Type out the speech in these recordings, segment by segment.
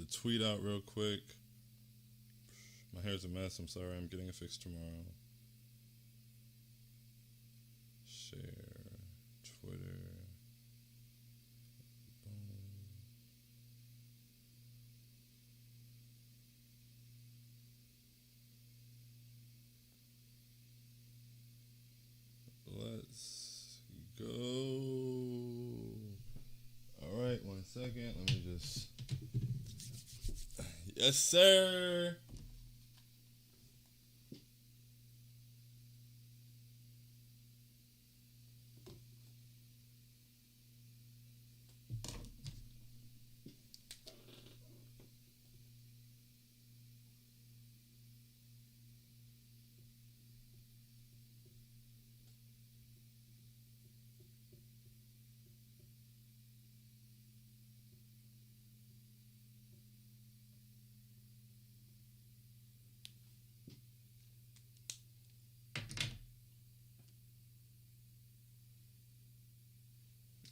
the tweet out real quick. My hair's a mess. I'm sorry. I'm getting it fixed tomorrow. Share. Twitter. Let's go. All right, 1 second. Let me just. Yes, sir.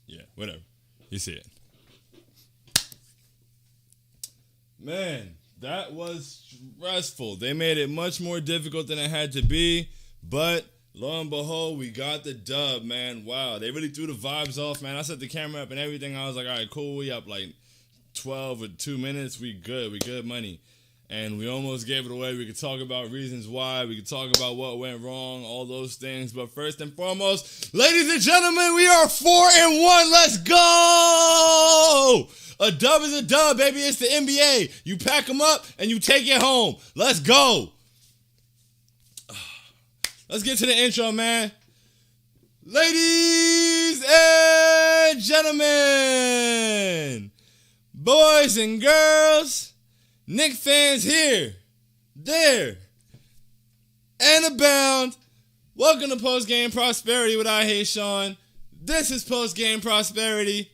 Yeah, whatever. You see it. Man, that was stressful. They made it much more difficult than it had to be, but lo and behold, we got the dub, man. Wow, they really threw the vibes off, man. I set the camera up and everything. I was like, all right, cool. We up like 12 or 2 minutes. We good money. And we almost gave it away. We could talk about reasons why. We could talk about what went wrong, all those things. But first and foremost, ladies and gentlemen, we are 4-1. Let's go! A dub is a dub, baby. It's the NBA. You pack them up and you take it home. Let's go. Let's get to the intro, man. Ladies and gentlemen, boys and girls, Knicks fans here, there, and abound. Welcome to Postgame Prosperity with I Hate Sean. This is Postgame Prosperity.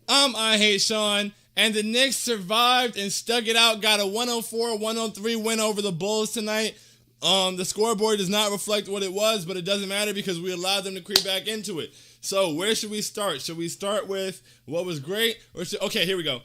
I'm I Hate Sean, and the Knicks survived and stuck it out, got a 104-103 win over the Bulls tonight. The scoreboard does not reflect what it was, but it doesn't matter because we allowed them to creep back into it. So where should we start? Should we start with what was great? Okay, here we go.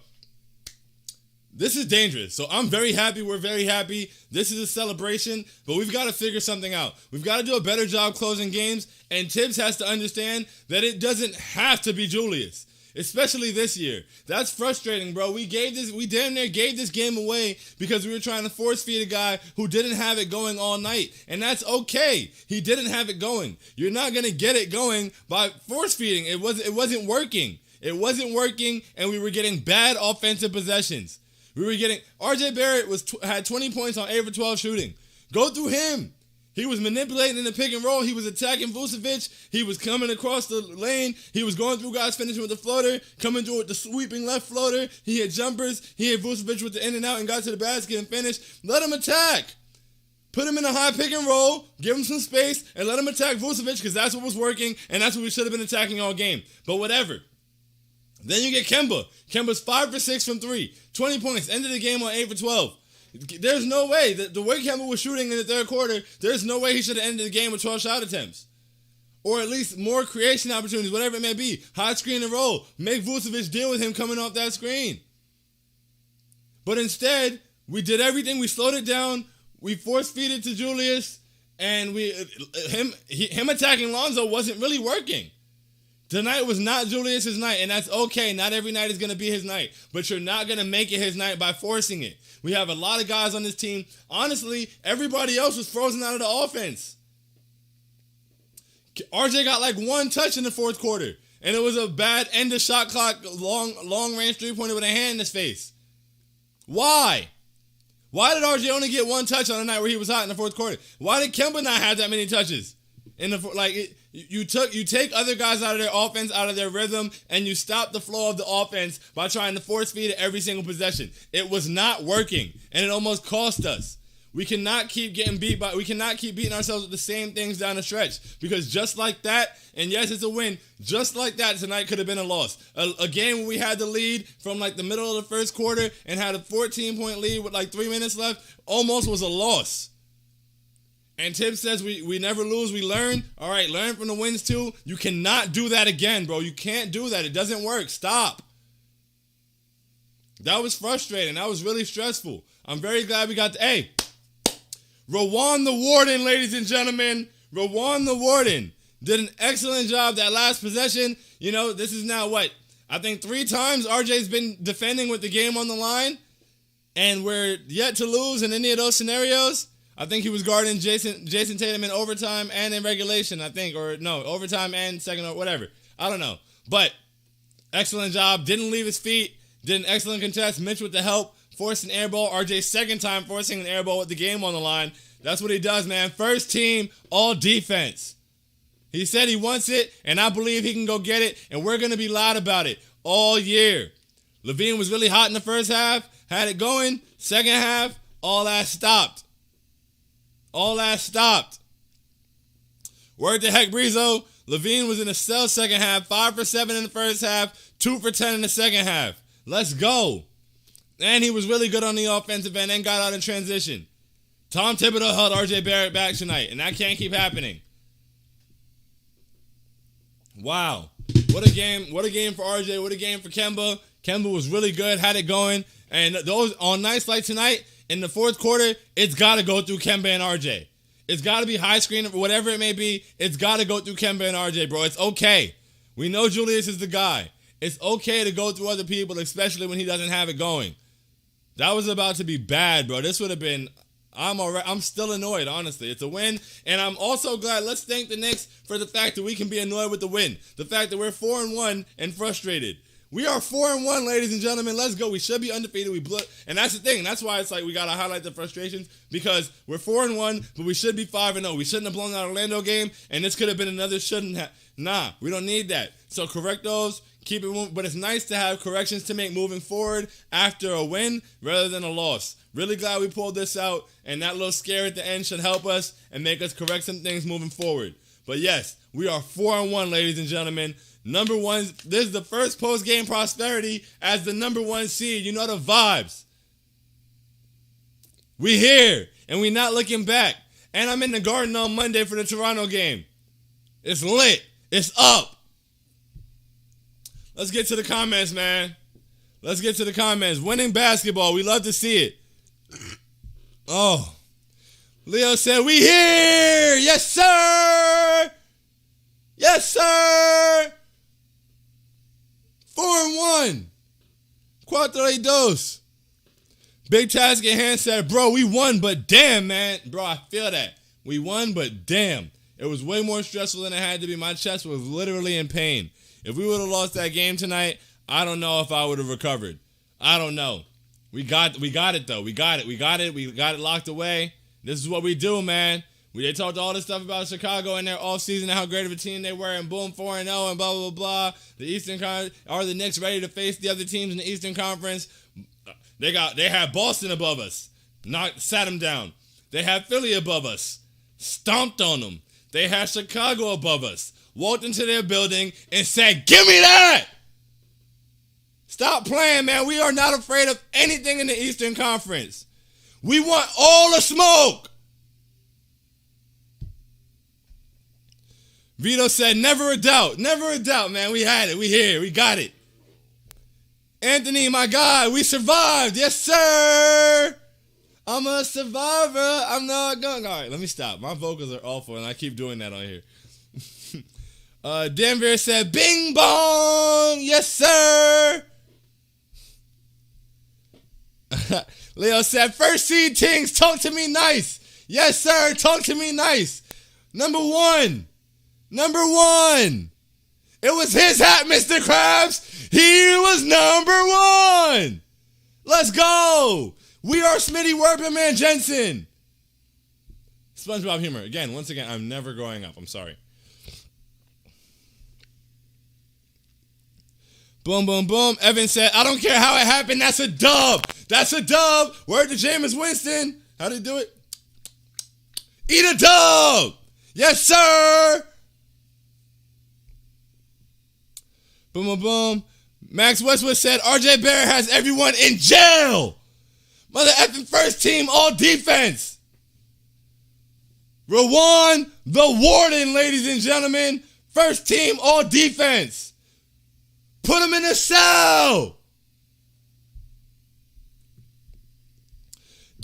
This is dangerous. So I'm very happy. We're very happy. This is a celebration, but we've got to figure something out. We've got to do a better job closing games, and Tibbs has to understand that it doesn't have to be Julius. Especially this year. That's frustrating, bro. We damn near gave this game away because we were trying to force feed a guy who didn't have it going all night. And that's okay. He didn't have it going. You're not going to get it going by force feeding. It wasn't working. It wasn't working, and we were getting bad offensive possessions. RJ Barrett had 20 points on 8 for 12 shooting. Go through him. He was manipulating in the pick and roll. He was attacking Vucevic. He was coming across the lane. He was going through guys, finishing with the floater, coming through with the sweeping left floater. He had jumpers. He had Vucevic with the in and out and got to the basket and finished. Let him attack. Put him in a high pick and roll. Give him some space and let him attack Vucevic because that's what was working and that's what we should have been attacking all game. But whatever. Then you get Kemba. Kemba's 5 for 6 from 3. 20 points. Ended the game on 8 for 12. There's no way. The way Kemba was shooting in the third quarter, there's no way he should have ended the game with 12 shot attempts. Or at least more creation opportunities, whatever it may be. High screen and roll. Make Vucevic deal with him coming off that screen. But instead, we did everything. We slowed it down. We force-feed it to Julius. And him attacking Lonzo wasn't really working. Tonight was not Julius's night, and that's okay. Not every night is going to be his night, but you're not going to make it his night by forcing it. We have a lot of guys on this team. Honestly, everybody else was frozen out of the offense. RJ got like one touch in the fourth quarter, and it was a bad end of shot clock, long range three-pointer with a hand in his face. Why? Why did RJ only get one touch on a night where he was hot in the fourth quarter? Why did Kemba not have that many touches? You take other guys out of their offense, out of their rhythm, and you stop the flow of the offense by trying to force feed it every single possession. It was not working, and it almost cost us. We cannot keep beating ourselves with the same things down the stretch because just like that, and yes, it's a win, just like that, tonight could have been a loss. A game where we had the lead from like the middle of the first quarter and had a 14-point lead with like 3 minutes left, almost was a loss. And Tibbs says we never lose, we learn. All right, learn from the wins too. You cannot do that again, bro. You can't do that. It doesn't work. Stop. That was frustrating. That was really stressful. I'm very glad we got hey, Rowan the Warden, ladies and gentlemen. Rowan the Warden did an excellent job that last possession. You know, this is now what? I think 3 times RJ's been defending with the game on the line, and we're yet to lose in any of those scenarios. I think he was guarding Jason Tatum in overtime and in regulation, I think. Or no, overtime and second or whatever. I don't know. But excellent job. Didn't leave his feet. Did an excellent contest. Mitch with the help. Forced an air ball. RJ's second time forcing an air ball with the game on the line. That's what he does, man. First team, all defense. He said he wants it, and I believe he can go get it, and we're going to be loud about it all year. Levine was really hot in the first half. Had it going. Second half, all that stopped. All that stopped. Word to heck, Breezo. Levine was in a cell second half. 5 for 7 in the first half. 2 for 10 in the second half. Let's go. And he was really good on the offensive end and got out in transition. Tom Thibodeau held RJ Barrett back tonight, and that can't keep happening. Wow. What a game. What a game for RJ. What a game for Kemba. Kemba was really good, had it going. And those on nights like tonight, in the fourth quarter, it's got to go through Kemba and RJ. It's got to be high screen, whatever it may be. It's got to go through Kemba and RJ, bro. It's okay. We know Julius is the guy. It's okay to go through other people, especially when he doesn't have it going. That was about to be bad, bro. This would have been... I'm still annoyed, honestly. It's a win, and I'm also glad. Let's thank the Knicks for the fact that we can be annoyed with the win. The fact that we're 4-1 and frustrated. We are 4-1, ladies and gentlemen. Let's go. We should be undefeated. We blew, and that's the thing. That's why it's like we gotta highlight the frustrations because we're 4-1, but we should be 5-0. We shouldn't have blown that Orlando game, and this could have been another shouldn't have. Nah, we don't need that. So correct those. Keep it moving, but it's nice to have corrections to make moving forward after a win rather than a loss. Really glad we pulled this out, and that little scare at the end should help us and make us correct some things moving forward. But yes, we are 4-1, ladies and gentlemen. Number 1, this is the first post-game prosperity as the number 1 seed. You know the vibes. We here, and we not looking back. And I'm in the Garden on Monday for the Toronto game. It's lit. It's up. Let's get to the comments, man. Let's get to the comments. Winning basketball. We love to see it. Oh. Leo said, we here. Yes, sir. Yes, sir. 4-1. Cuatro y dos. Big task at hand said, bro, we won, but damn, man. Bro, I feel that. We won, but damn. It was way more stressful than it had to be. My chest was literally in pain. If we would have lost that game tonight, I don't know if I would have recovered. I don't know. We got it, though. We got it locked away. This is what we do, man. They talked all this stuff about Chicago in their offseason and how great of a team they were, and boom, 4-0, and blah, blah, blah. The Eastern Conference, are the Knicks ready to face the other teams in the Eastern Conference? They had Boston above us. Sat them down. They had Philly above us. Stomped on them. They had Chicago above us. Walked into their building and said, give me that! Stop playing, man. We are not afraid of anything in the Eastern Conference. We want all the smoke. Vito said, never a doubt. Never a doubt, man. We had it. We here. We got it. Anthony, my guy, we survived. Yes, sir. I'm a survivor. I'm not going. All right, let me stop. My vocals are awful, and I keep doing that on here. Denver said, bing bong. Yes, sir. Leo said, first seed Tings, talk to me nice. Yes, sir. Talk to me nice. Number one. It was his hat, Mr. Krabs. He was number 1. Let's go. We are Smitty Werberman Jensen. SpongeBob humor. Once again, I'm never growing up. I'm sorry. Boom, boom, boom. Evan said, I don't care how it happened. That's a dub. That's a dub. Word to Jameis Winston. How did he do it? Eat a dub. Yes, sir. Boom, boom, boom. Max Westwood said, RJ Barrett has everyone in jail. Mother effing first team, all defense. Rowan the Warden, ladies and gentlemen. First team, all defense. Put him in a cell.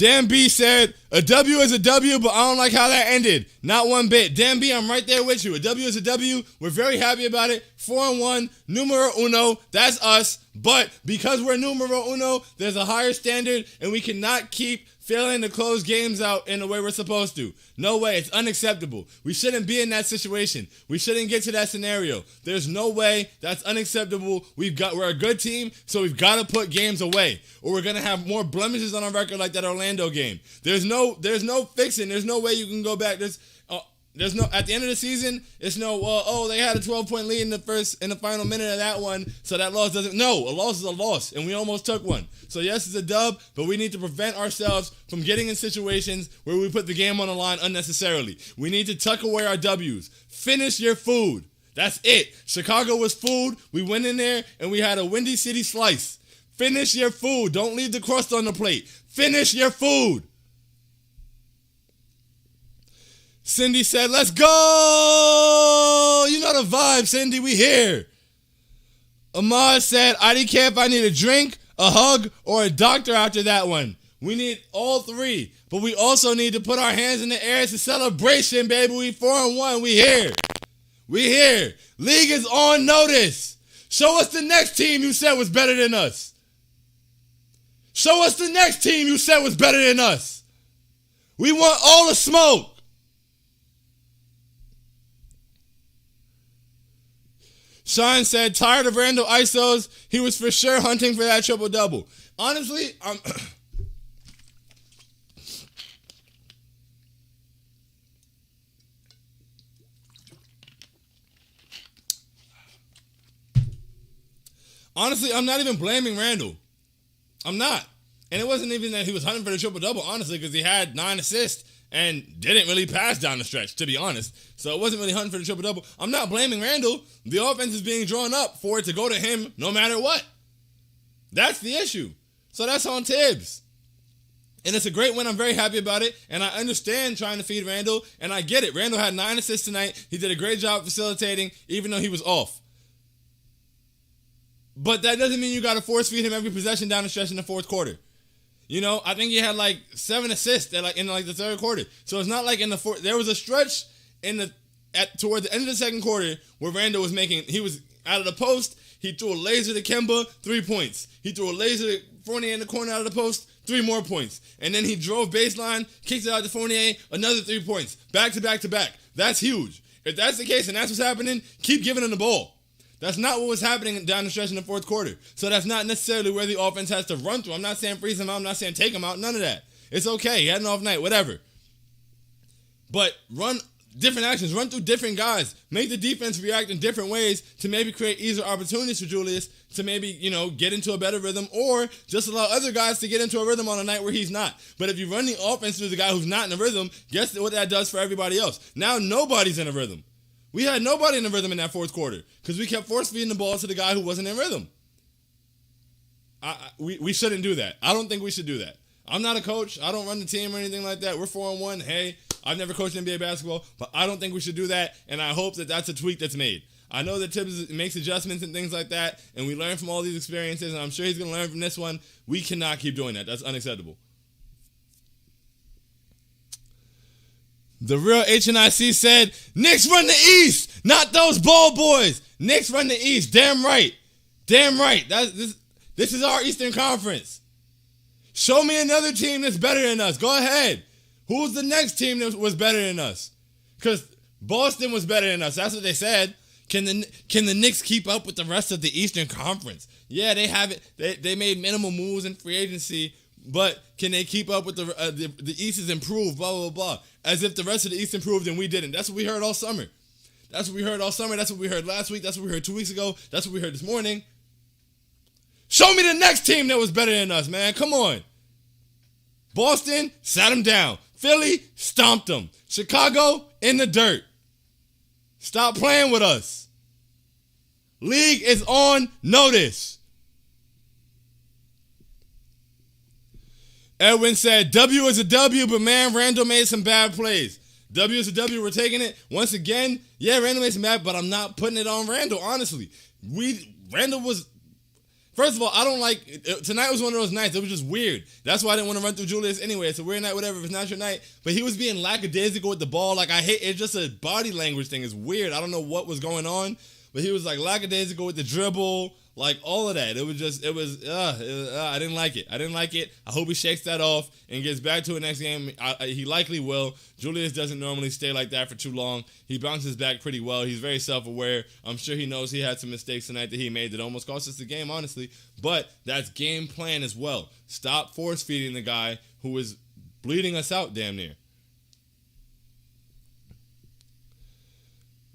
Dan B said, a W is a W, but I don't like how that ended. Not one bit. Dan B, I'm right there with you. A W is a W. We're very happy about it. 4-1, numero uno. That's us. But because we're numero uno, there's a higher standard, and we cannot keep failing to close games out in the way we're supposed to. No way. It's unacceptable. We shouldn't be in that situation. We shouldn't get to that scenario. There's no way. That's unacceptable. We're a good team, so we've got to put games away, or we're going to have more blemishes on our record like that Orlando game. There's no fixing. There's no way you can go back. There's no, at the end of the season, it's no, they had a 12-point lead in the final minute of that one, so that loss doesn't, no, a loss is a loss, and we almost took one. So yes, it's a dub, but we need to prevent ourselves from getting in situations where we put the game on the line unnecessarily. We need to tuck away our W's. Finish your food. That's it. Chicago was food. We went in there, and we had a Windy City slice. Finish your food. Don't leave the crust on the plate. Finish your food. Cindy said, let's go! You know the vibe, Cindy. We here. Ahmad said, ID Camp, I need a drink, a hug, or a doctor after that one. We need all three. But we also need to put our hands in the air. It's a celebration, baby. We 4-1. We here. We here. League is on notice. Show us the next team you said was better than us. Show us the next team you said was better than us. We want all the smoke. Sean said, tired of Randall ISOs. He was for sure hunting for that triple-double. Honestly, I'm not even blaming Randall. I'm not. And it wasn't even that he was hunting for the triple-double, honestly, because he had 9 assists and didn't really pass down the stretch, to be honest. So it wasn't really hunting for the triple-double. I'm not blaming Randall. The offense is being drawn up for it to go to him no matter what. That's the issue. So that's on Tibbs. And it's a great win. I'm very happy about it. And I understand trying to feed Randall, and I get it. Randall had 9 assists tonight. He did a great job facilitating, even though he was off. But that doesn't mean you got to force feed him every possession down the stretch in the fourth quarter. You know, I think he had like 7 assists in the third quarter. So it's not like in the fourth. There was a stretch toward the end of the second quarter where Randall was he was out of the post. He threw a laser to Kemba, 3 points. He threw a laser to Fournier in the corner out of the post, 3 more points. And then he drove baseline, kicked it out to Fournier, another 3 points. Back to back to back. That's huge. If that's the case and that's what's happening, keep giving him the ball. That's not what was happening down the stretch in the fourth quarter. So that's not necessarily where the offense has to run through. I'm not saying freeze him out. I'm not saying take him out. None of that. It's okay. He had an off night. Whatever. But run different actions. Run through different guys. Make the defense react in different ways to maybe create easier opportunities for Julius to maybe, get into a better rhythm, or just allow other guys to get into a rhythm on a night where he's not. But if you run the offense through the guy who's not in a rhythm, guess what that does for everybody else? Now nobody's in a rhythm. We had nobody in the rhythm in that fourth quarter because we kept force-feeding the ball to the guy who wasn't in rhythm. We shouldn't do that. I don't think we should do that. I'm not a coach. I don't run the team or anything like that. We're 4-1. Hey, I've never coached NBA basketball, but I don't think we should do that, and I hope that that's a tweak that's made. I know that Tibbs makes adjustments and things like that, and we learn from all these experiences, and I'm sure he's going to learn from this one. We cannot keep doing that. That's unacceptable. The real HNIC said, Knicks run the East, not those ball boys. Knicks run the East. Damn right. Damn right. This is our Eastern Conference. Show me another team that's better than us. Go ahead. Who's the next team that was better than us? Because Boston was better than us. That's what they said. Can the Knicks keep up with the rest of the Eastern Conference? Yeah, they have it. They made minimal moves in free agency, but can they keep up with the East is improved, blah, blah, blah. As if the rest of the East improved and we didn't. That's what we heard all summer. That's what we heard last week. That's what we heard 2 weeks ago. That's what we heard this morning. Show me the next team that was better than us, man. Come on. Boston, sat them down. Philly, stomped them. Chicago, in the dirt. Stop playing with us. League is on notice. Edwin said, W is a W, but man, Randall made some bad plays. W is a W, we're taking it. Once again, yeah, Randall made some bad, but I'm not putting it on Randall, honestly. Randall was First of all, I don't like tonight was one of those nights. It was just weird. That's why I didn't want to run through Julius anyway. It's a weird night, whatever. If it's not your night, but he was being lackadaisical with the ball. Like I hate it's just a body language thing. It's weird. I don't know what was going on, but he was like lackadaisical with the dribble, like all of that. I didn't like it. I hope he shakes that off and gets back to it next game. He likely will. Julius doesn't normally stay like that for too long. He bounces back pretty well. He's very self-aware. I'm sure he knows he had some mistakes tonight that he made that almost cost us the game, honestly. But that's game plan as well. Stop force-feeding the guy who is bleeding us out damn near.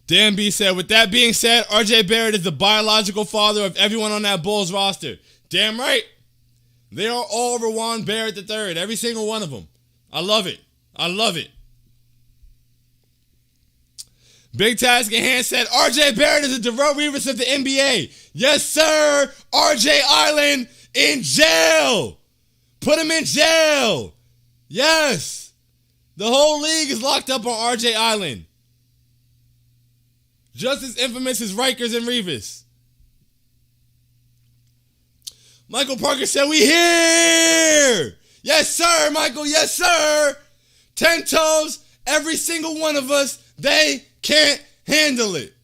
Dan B said, with that being said, RJ Barrett is the biological father of everyone on that Bulls roster. Damn right. They are all over Juan Barrett III. Every single one of them. I love it. Big Task in Hand said, RJ Barrett is the Darrell Reeves of the NBA. Yes, sir. RJ Island in jail. Put him in jail. Yes. The whole league is locked up on RJ Island. Just as infamous as Rikers and Revis. Michael Parker said, we here! Yes, sir, Michael, yes, sir! 10 toes, every single one of us, they can't handle it.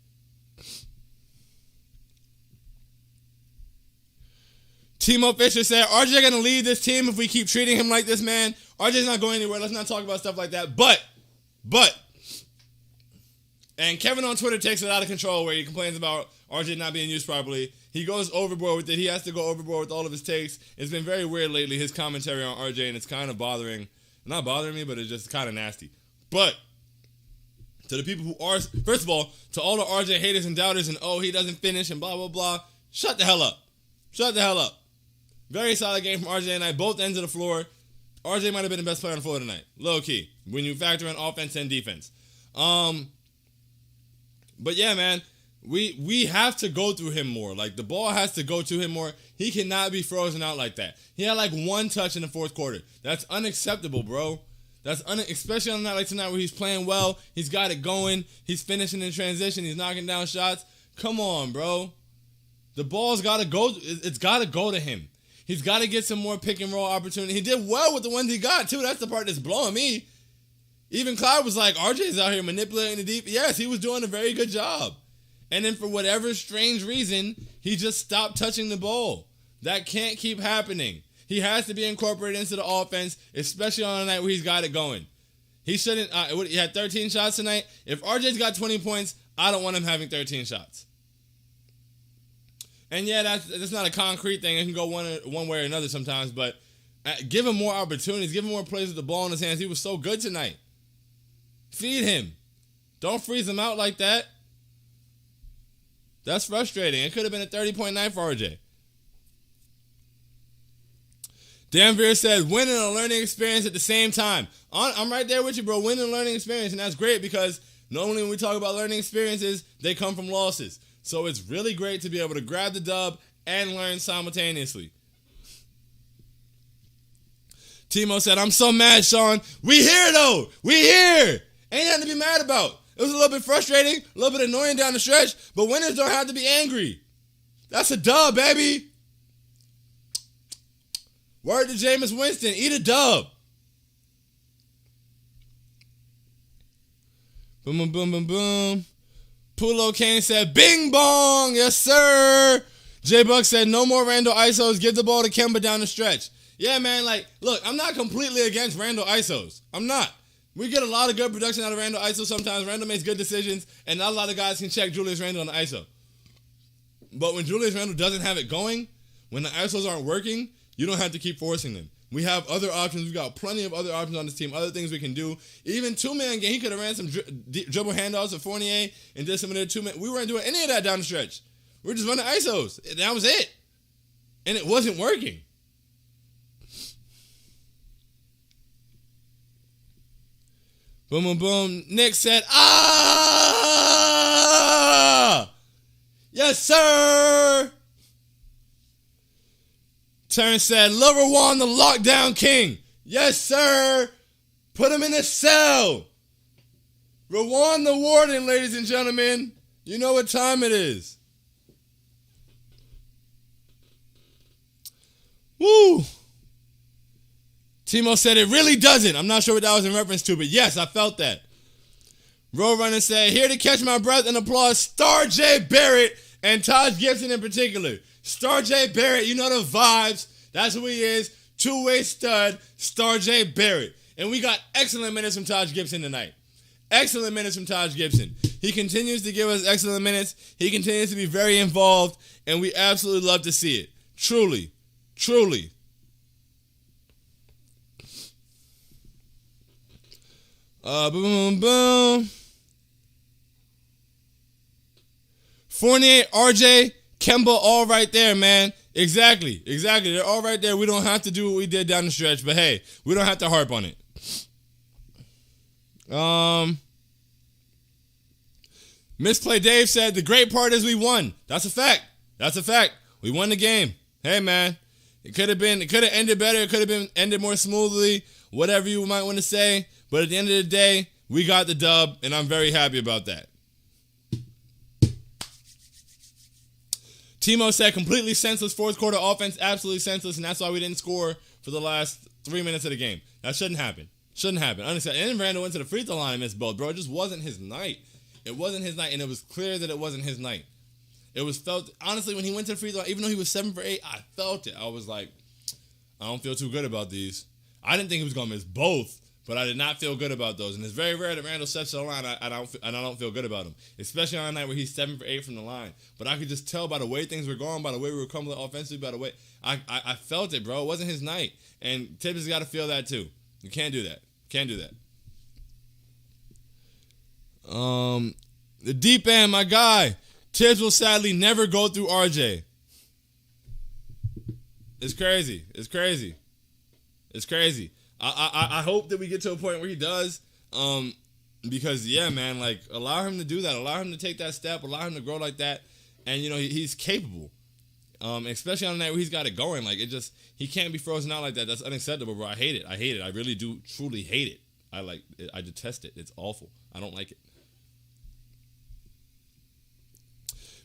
Timo Fisher said, RJ gonna lead this team if we keep treating him like this, man. RJ's not going anywhere. Let's not talk about stuff like that. But, and Kevin on Twitter takes it out of control where he complains about RJ not being used properly. He goes overboard with it. He has to go overboard with all of his takes. It's been very weird lately, his commentary on RJ, and it's kind of not bothering me, but it's just kind of nasty. But to the people who are, first of all, to all the RJ haters and doubters and, he doesn't finish and blah, blah, blah, shut the hell up. Very solid game from RJ tonight, both ends of the floor. RJ might have been the best player on the floor tonight, low key, when you factor in offense and defense. But yeah, man, we have to go through him more. Like, the ball has to go to him more. He cannot be frozen out like that. He had like one touch in the fourth quarter. That's unacceptable, bro. Especially on a night like tonight where he's playing well. He's got it going. He's finishing in transition. He's knocking down shots. Come on, bro. The ball's got to go. It's got to go to him. He's got to get some more pick and roll opportunity. He did well with the ones he got, too. That's the part that's blowing me. Even Clyde was like, RJ's out here manipulating the deep. Yes, he was doing a very good job. And then for whatever strange reason, he just stopped touching the ball. That can't keep happening. He has to be incorporated into the offense, especially on a night where he's got it going. He shouldn't. He had 13 shots tonight. If RJ's got 20 points, I don't want him having 13 shots. And yeah, that's not a concrete thing. It can go one way or another sometimes, but give him more opportunities. Give him more plays with the ball in his hands. He was so good tonight. Feed him. Don't freeze him out like that. That's frustrating. It could have been a 30-point night for RJ. Danvir said, win and a learning experience at the same time. I'm right there with you, bro. Win and learning experience, and that's great because normally when we talk about learning experiences, they come from losses. So it's really great to be able to grab the dub and learn simultaneously. Timo said, I'm so mad, Sean. We here, though. We here. Ain't nothing to be mad about. It was a little bit frustrating, a little bit annoying down the stretch, but winners don't have to be angry. That's a dub, baby. Word to Jameis Winston. Eat a dub. Boom, boom, boom, boom, boom. Pulo Kane said, bing bong. Yes, sir. J-Buck said, no more Randall ISOs. Give the ball to Kemba down the stretch. Yeah, man, look, I'm not completely against Randall ISOs. I'm not. We get a lot of good production out of Randall ISO sometimes. Randall makes good decisions, and not a lot of guys can check Julius Randle on the ISO. But when Julius Randle doesn't have it going, when the ISOs aren't working, you don't have to keep forcing them. We have other options. We've got plenty of other options on this team, other things we can do. Even two-man game, he could have ran some dribble handoffs at Fournier and did some of their two-man. We weren't doing any of that down the stretch. We were just running ISOs. That was it. And it wasn't working. Boom, boom, boom. Nick said, yes, sir. Turn said, Lil Rawan, the lockdown king. Yes, sir. Put him in a cell. Rawan the warden, ladies and gentlemen. You know what time it is. Woo! Timo said it really doesn't. I'm not sure what that was in reference to, but yes, I felt that. Roadrunner said, here to catch my breath and applaud Star J. Barrett and Taj Gibson in particular. Star J. Barrett, you know the vibes. That's who he is. Two-way stud, Star J. Barrett. And we got excellent minutes from Taj Gibson tonight. Excellent minutes from Taj Gibson. He continues to give us excellent minutes. He continues to be very involved, and we absolutely love to see it. Truly. Truly. Boom, boom. Fournier, RJ, Kemba, all right there, man. Exactly. They're all right there. We don't have to do what we did down the stretch, but hey, we don't have to harp on it. Misplay Dave said, the great part is we won. That's a fact. We won the game. Hey, man. It could have ended better. It could have ended more smoothly. Whatever you might want to say. But at the end of the day, we got the dub, and I'm very happy about that. Timo said completely senseless fourth quarter offense, absolutely senseless, and that's why we didn't score for the last 3 minutes of the game. That shouldn't happen. Honestly, and Randall went to the free throw line and missed both, bro. It just wasn't his night. It wasn't his night, and it was clear that it wasn't his night. It was felt, honestly, when he went to the free throw line, even though he was 7 for 8, I felt it. I was like, I don't feel too good about these. I didn't think he was going to miss both, but I did not feel good about those. And it's very rare that Randall steps to the line, and I don't feel good about him, especially on a night where he's 7 for 8 from the line. But I could just tell by the way things were going, by the way we were coming offensively, by the way I felt it, bro. It wasn't his night, and Tibbs has got to feel that too. You can't do that. The deep end, my guy. Tibbs will sadly never go through RJ. It's crazy. I hope that we get to a point where he does. Because yeah, man, like allow him to do that. Allow him to take that step. Allow him to grow like that. And you know he's capable. Especially on a night where he's got it going. Like he can't be frozen out like that. That's unacceptable, bro. I hate it. I really do truly hate it. I detest it. It's awful. I don't like it.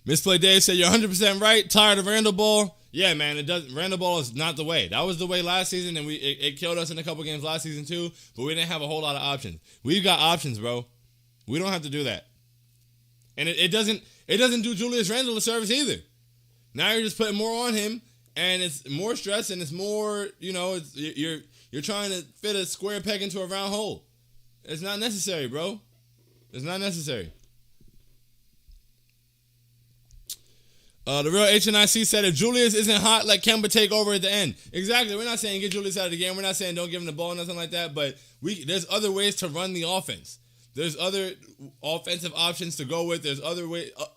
Misplay Dave said, you're 100% right. Tired of Randall Ball. Yeah, man, Randall Ball is not the way. That was the way last season, and it killed us in a couple games last season too, but we didn't have a whole lot of options. We've got options, bro. We don't have to do that. And it doesn't do Julius Randle a service either. Now you're just putting more on him, and it's more stress, and it's more, you're trying to fit a square peg into a round hole. It's not necessary, bro. It's not necessary. The real HNIC said, if Julius isn't hot, let Kemba take over at the end. Exactly. We're not saying get Julius out of the game. We're not saying don't give him the ball, nothing like that. But there's other ways to run the offense. There's other offensive options to go with. There's other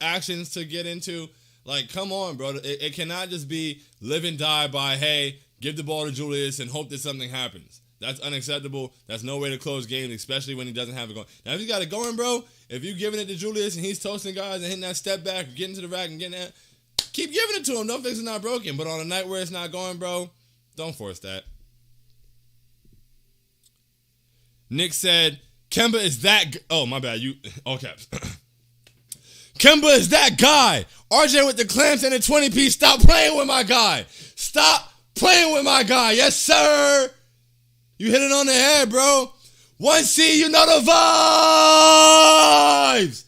actions to get into. Like, come on, bro. It cannot just be live and die by, hey, give the ball to Julius and hope that something happens. That's unacceptable. That's no way to close games, especially when he doesn't have it going. Now, if he's got it going, bro, if you're giving it to Julius and he's toasting guys and hitting that step back, getting to the rack and getting that, keep giving it to him. Don't fix it not broken. But on a night where it's not going, bro, don't force that. Nick said, Kemba is that... Oh, my bad. You... All caps. Kemba is that guy. RJ with the clamps and the 20-piece. Stop playing with my guy. Stop playing with my guy. Yes, sir. You hit it on the head, bro. 1C, you know the vibes.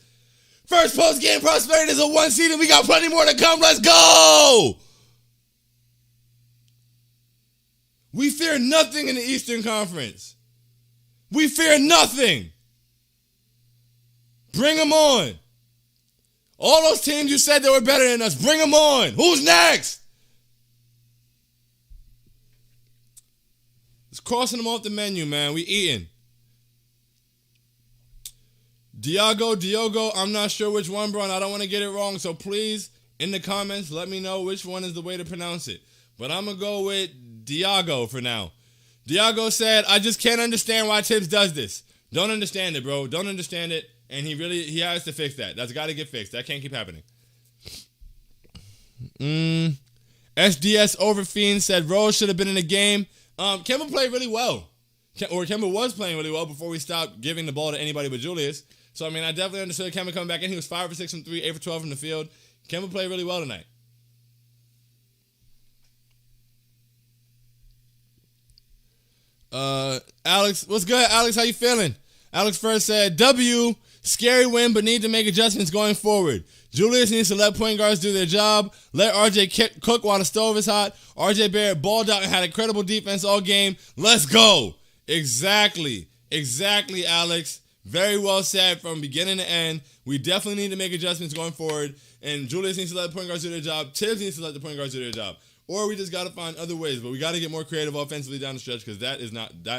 First post-game prosperity is a 1 seed, and we got plenty more to come. Let's go! We fear nothing in the Eastern Conference. We fear nothing. Bring them on. All those teams you said that were better than us, bring them on. Who's next? Just crossing them off the menu, man. We eating. Diogo, I'm not sure which one, bro, and I don't want to get it wrong, so please, in the comments, let me know which one is the way to pronounce it. But I'm going to go with Diogo for now. Diogo said, I just can't understand why Tibbs does this. Don't understand it, bro. Don't understand it, and he has to fix that. That's got to get fixed. That can't keep happening. SDS Overfiend said Rose should have been in the game. Kemba played really well. Kemba was playing really well before we stopped giving the ball to anybody but Julius. So, I mean, I definitely understood Kemba coming back in. He was 5 for 6 from 3, 8 for 12 from the field. Kemba played really well tonight. Alex, what's good? Alex, how you feeling? Alex first said, W, scary win, but need to make adjustments going forward. Julius needs to let point guards do their job. Let RJ cook while the stove is hot. RJ Barrett balled out and had incredible defense all game. Let's go. Exactly, Alex. Very well said from beginning to end. We definitely need to make adjustments going forward. And Julius needs to let the point guards do their job. Tibbs needs to let the point guards do their job. Or we just got to find other ways. But we got to get more creative offensively down the stretch because that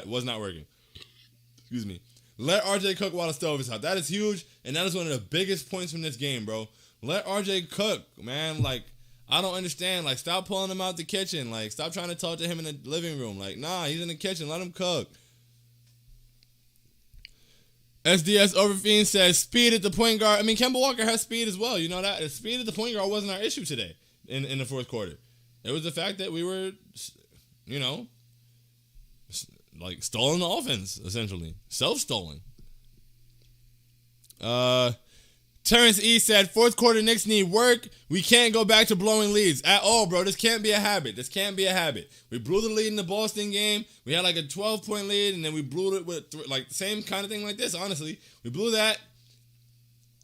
was not working. Excuse me. Let RJ cook while the stove is hot. That is huge. And that is one of the biggest points from this game, bro. Let RJ cook, man. Like, I don't understand. Like, stop pulling him out the kitchen. Like, stop trying to talk to him in the living room. Like, nah, he's in the kitchen. Let him cook. SDS Overfiend says speed at the point guard. I mean, Kemba Walker has speed as well. You know that. Speed at the point guard wasn't our issue today in the fourth quarter. It was the fact that we were, you know, like stolen the offense, essentially. Self-stolen. Terrence E said, fourth quarter Knicks need work. We can't go back to blowing leads at all, bro. This can't be a habit. We blew the lead in the Boston game. We had like a 12-point lead, and then we blew it with like the same kind of thing like this, honestly. We blew that.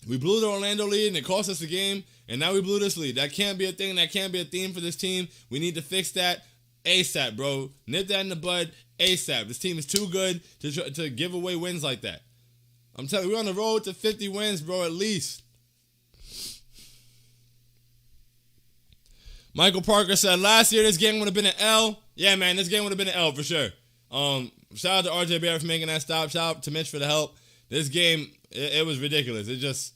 We blew the Orlando lead, and it cost us the game, and now we blew this lead. That can't be a thing. That can't be a theme for this team. We need to fix that ASAP, bro. Nip that in the bud ASAP. This team is too good to give away wins like that. I'm telling you, we're on the road to 50 wins, bro, at least. Michael Parker said, last year this game would have been an L. Yeah, man, this game would have been an L for sure. Shout out to RJ Barrett for making that stop. Shout out to Mitch for the help. This game, it was ridiculous. It just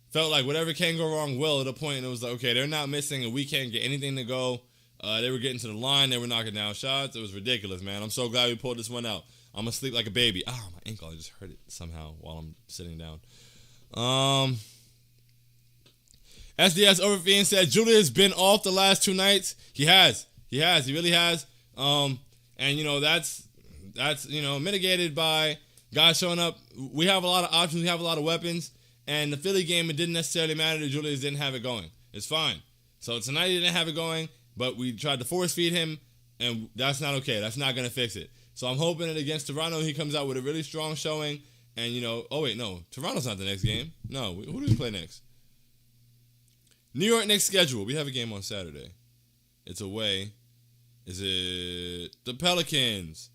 felt like whatever can go wrong will at a point. And it was like, okay, they're not missing and we can't get anything to go. They were getting to the line. They were knocking down shots. It was ridiculous, man. I'm so glad we pulled this one out. I'm going to sleep like a baby. My ankle. I just hurt it somehow while I'm sitting down. SDS Overfiend said, Julius been off the last 2 nights. He has. He really has. And, you know, that's you know, mitigated by guys showing up. We have a lot of options. We have a lot of weapons. And the Philly game, it didn't necessarily matter that Julius didn't have it going. It's fine. So tonight he didn't have it going, but we tried to force feed him, and that's not okay. That's not going to fix it. So I'm hoping that against Toronto, he comes out with a really strong showing. And, you know, oh, wait, no. Toronto's not the next game. No, who do we play next? New York Knicks schedule. We have a game on Saturday. It's away. Is it the Pelicans?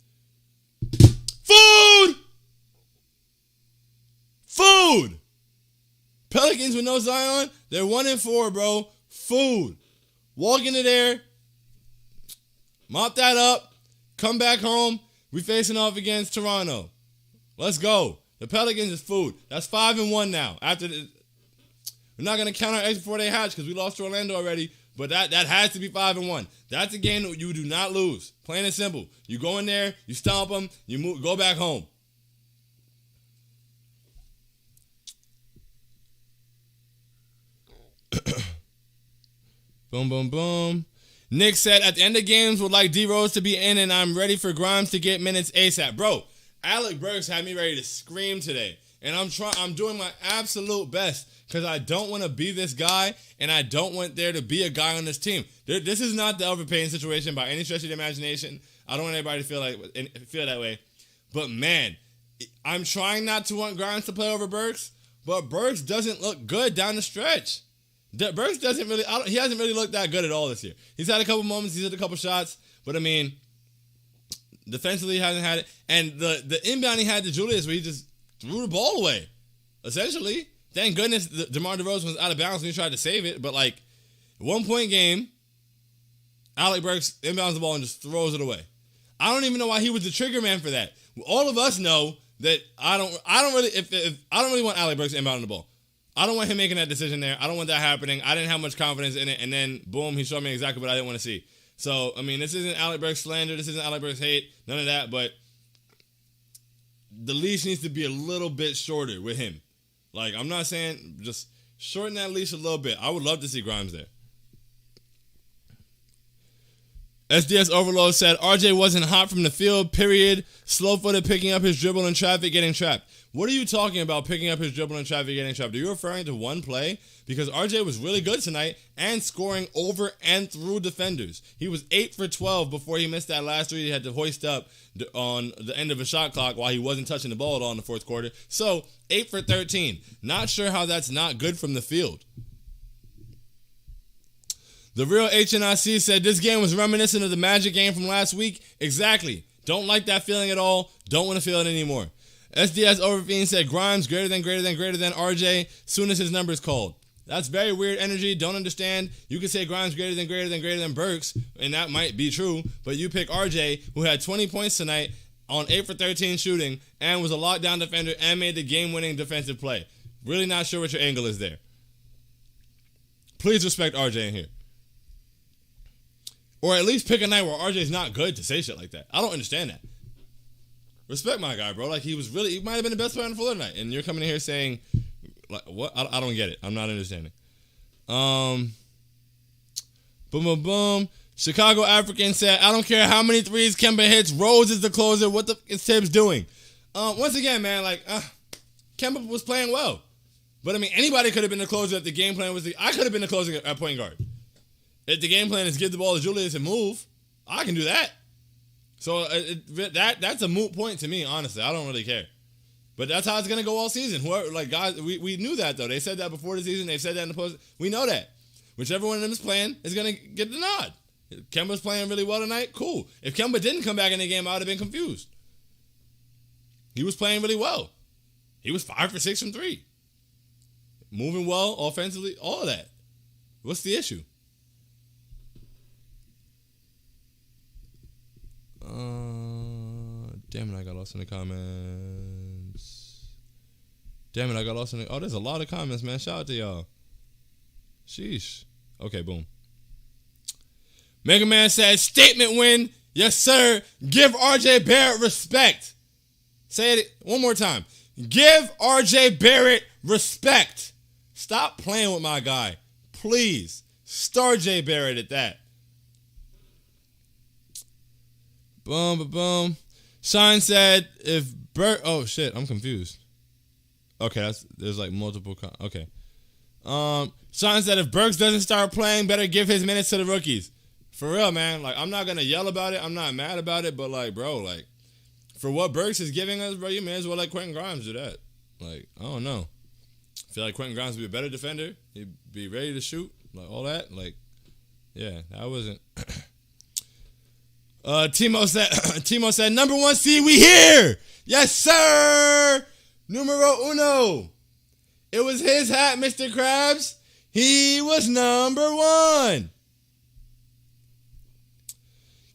Food! Pelicans with no Zion, they're 1-4, bro. Food. Walk into there, mop that up, come back home. We facing off against Toronto. Let's go. The Pelicans is food. That's 5-1 now. We're not going to count our eggs before they hatch because we lost to Orlando already, but that has to be 5-1. That's a game that you do not lose. Plain and simple. You go in there, you stomp them, you go back home. Boom, boom, boom. Nick said, at the end of games, would like D-Rose to be in, and I'm ready for Grimes to get minutes ASAP. Bro, Alec Burks had me ready to scream today. And I'm doing my absolute best because I don't want to be this guy, and I don't want there to be a guy on this team. This is not the overpaying situation by any stretch of the imagination. I don't want anybody to feel that way. But, man, I'm trying not to want Grimes to play over Burks, but Burks doesn't look good down the stretch. Burks doesn't really, he hasn't really looked that good at all this year. He's had a couple moments, he's had a couple shots, but I mean, defensively he hasn't had it. And the inbound he had to Julius where he just threw the ball away, essentially. Thank goodness DeMar DeRozan was out of bounds when he tried to save it, but like, 1-point game, Alec Burks inbounds the ball and just throws it away. I don't even know why he was the trigger man for that. All of us know that I don't really want Alec Burks inbounding the ball. I don't want him making that decision there. I don't want that happening. I didn't have much confidence in it. And then, boom, he showed me exactly what I didn't want to see. So, I mean, this isn't Alec Burks slander. This isn't Alec Burks hate. None of that. But the leash needs to be a little bit shorter with him. Like, I'm not saying just shorten that leash a little bit. I would love to see Grimes there. SDS Overload said RJ wasn't hot from the field, period. Slow-footed picking up his dribble in traffic, getting trapped. What are you talking about, picking up his dribble in traffic, getting trapped? Are you referring to one play? Because RJ was really good tonight and scoring over and through defenders. He was 8 for 12 before he missed that last three he had to hoist up on the end of a shot clock while he wasn't touching the ball at all in the fourth quarter. So, 8 for 13. Not sure how that's not good from the field. The real HNIC said this game was reminiscent of the Magic game from last week. Exactly. Don't like that feeling at all. Don't want to feel it anymore. SDS Overfiend said Grimes greater than RJ soon as his number is called. That's very weird energy. Don't understand. You could say Grimes greater than Burks, and that might be true, but you pick RJ, who had 20 points tonight on 8 for 13 shooting and was a lockdown defender and made the game-winning defensive play. Really not sure what your angle is there. Please respect RJ in here. Or at least pick a night where RJ's not good to say shit like that. I don't understand that. Respect my guy, bro. Like, he might have been the best player on the floor tonight. And you're coming in here saying, like, what? I don't get it. I'm not understanding. Boom, boom, boom. Chicago African said, I don't care how many threes Kemba hits. Rose is the closer. What the is Tibbs doing? Once again, man, like, Kemba was playing well. But, I mean, anybody could have been the closer if the game plan was I could have been the closer at point guard. If the game plan is give the ball to Julius and move, I can do that. So that's a moot point to me, honestly. I don't really care. But that's how it's going to go all season. Whoever, like, guys, we knew that, though. They said that before the season. They said that in the post. We know that. Whichever one of them is playing is going to get the nod. If Kemba's playing really well tonight, cool. If Kemba didn't come back in the game, I would have been confused. He was playing really well. He was 5 for 6 from 3. Moving well, offensively, all of that. What's the issue? Damn it, I got lost in the comments. Oh, there's a lot of comments, man. Shout out to y'all. Sheesh. Okay, boom. Mega Man says, statement win. Yes, sir. Give RJ Barrett respect. Say it one more time. Give RJ Barrett respect. Stop playing with my guy. Please. Star J Barrett at that. Boom, boom, boom. Shine said, if oh shit, I'm confused. Okay, there's like multiple. Okay. Shine said, if Burks doesn't start playing, better give his minutes to the rookies. For real, man. Like, I'm not gonna yell about it. I'm not mad about it, but like, bro, like, for what Burks is giving us, bro, you may as well let Quentin Grimes do that. Like, I don't know. I feel like Quentin Grimes would be a better defender. He'd be ready to shoot, like all that. Like, yeah, that wasn't. Timo said, number 1 seed, we here. Yes, sir. Numero uno. It was his hat, Mr. Krabs. He was number 1.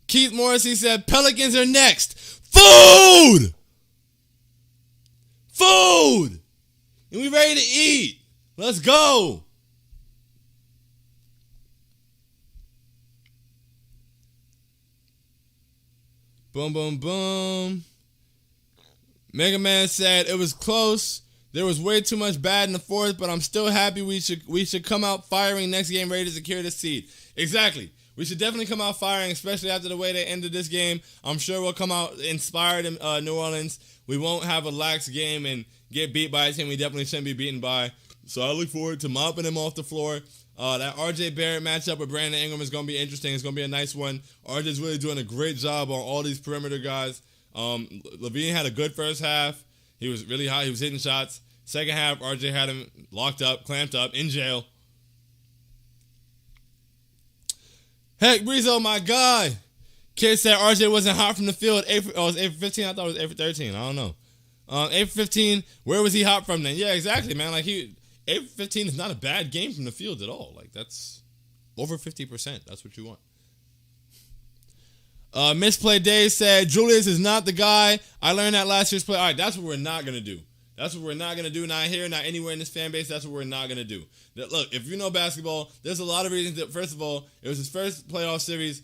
Keith Morrissey said, Pelicans are next. Food. And we ready to eat. Let's go. Boom, boom, boom. Mega Man said it was close. There was way too much bad in the fourth, but I'm still happy we should come out firing next game ready to secure the seed. Exactly. We should definitely come out firing, especially after the way they ended this game. I'm sure we'll come out inspired in New Orleans. We won't have a lax game and get beat by a team we definitely shouldn't be beaten by. So I look forward to mopping them off the floor. That RJ Barrett matchup with Brandon Ingram is going to be interesting. It's going to be a nice one. RJ's really doing a great job on all these perimeter guys. Levine had a good first half. He was really hot. He was hitting shots. Second half, RJ had him locked up, clamped up, in jail. Heck, Breezo, my guy. Kid said RJ wasn't hot from the field. It was 8 for 15. I thought it was 8 for 13. I don't know. 8 for 15. Where was he hot from then? Yeah, exactly, man. Like, 8 for 15 is not a bad game from the field at all. Like, that's over 50%. That's what you want. Misplay Dave said, Julius is not the guy. I learned that last year's play. All right, that's what we're not going to do. That's what we're not going to do. Not here, not anywhere in this fan base. That's what we're not going to do. Look, if you know basketball, there's a lot of reasons that, first of all, it was his first playoff series.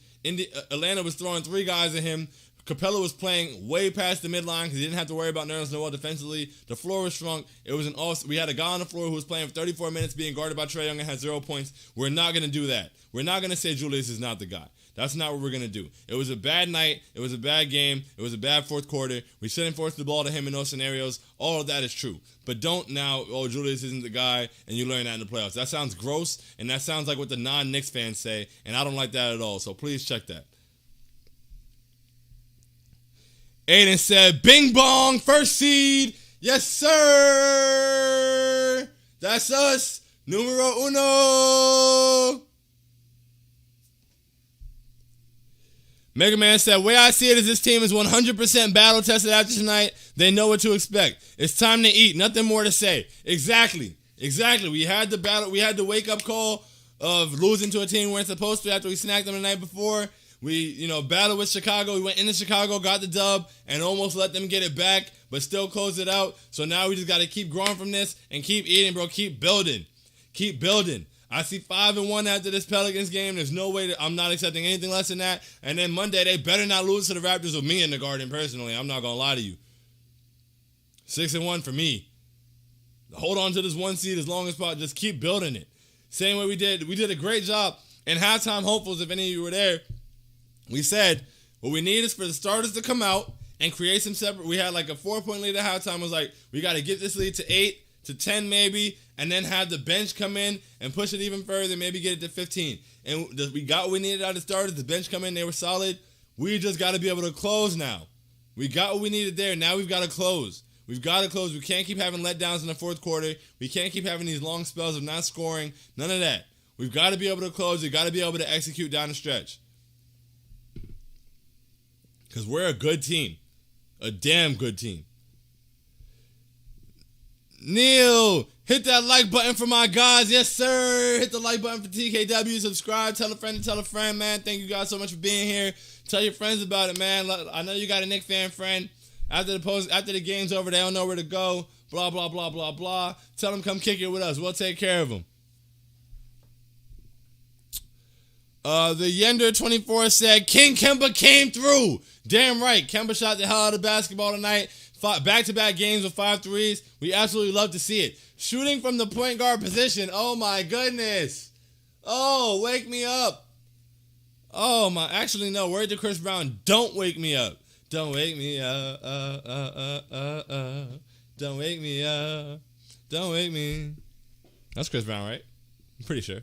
Atlanta was throwing 3 guys at him. Capella was playing way past the midline because he didn't have to worry about Nerlens Noel defensively. The floor was shrunk. It was we had a guy on the floor who was playing for 34 minutes being guarded by Trae Young and had 0 points. We're not going to do that. We're not going to say Julius is not the guy. That's not what we're going to do. It was a bad night. It was a bad game. It was a bad fourth quarter. We shouldn't force the ball to him in those scenarios. All of that is true. But don't now, Julius isn't the guy, and you learn that in the playoffs. That sounds gross, and that sounds like what the non-Knicks fans say, and I don't like that at all. So please check that. Aiden said, bing bong, first seed. Yes, sir. That's us. Numero uno. Mega Man said, way I see it is this team is 100% battle tested after tonight. They know what to expect. It's time to eat. Nothing more to say. Exactly. We had the battle. We had the wake-up call of losing to a team we weren't supposed to after we snacked them the night before. We, battled with Chicago. We went into Chicago, got the dub, and almost let them get it back, but still closed it out. So now we just got to keep growing from this and keep eating, bro. Keep building. I see 5-1 after this Pelicans game. There's no way that I'm not accepting anything less than that. And then Monday, they better not lose to the Raptors with me in the Garden personally. I'm not going to lie to you. 6-1 for me. Hold on to this one seed as long as possible. Just keep building it. Same way we did. We did a great job. And halftime hopefuls, if any of you were there, we said what we need is for the starters to come out and create some separate. We had like a 4-point lead at halftime. It was like, we got to get this lead to 8 to 10 maybe, and then have the bench come in and push it even further, maybe get it to 15. And we got what we needed out of the starters. The bench come in, they were solid. We just got to be able to close now. We got what we needed there. Now we've got to close. We can't keep having letdowns in the fourth quarter. We can't keep having these long spells of not scoring. None of that. We've got to be able to close. We've got to be able to execute down the stretch. Because we're a good team. A damn good team. Neil, hit that like button for my guys. Yes, sir. Hit the like button for TKW. Subscribe. Tell a friend to tell a friend, man. Thank you guys so much for being here. Tell your friends about it, man. I know you got a Knicks fan friend. After the game's over, they don't know where to go. Blah, blah, blah, blah, blah. Tell them come kick it with us. We'll take care of them. The Yender24 said, King Kemba came through. Damn right. Kemba shot the hell out of basketball tonight. Back-to-back games with 5 threes. We absolutely love to see it. Shooting from the point guard position. Oh, my goodness. Oh, wake me up. Oh, my. Actually, no. Word to Chris Brown. Don't wake me up. Don't wake me up. Don't wake me up. Don't wake me. That's Chris Brown, right? I'm pretty sure.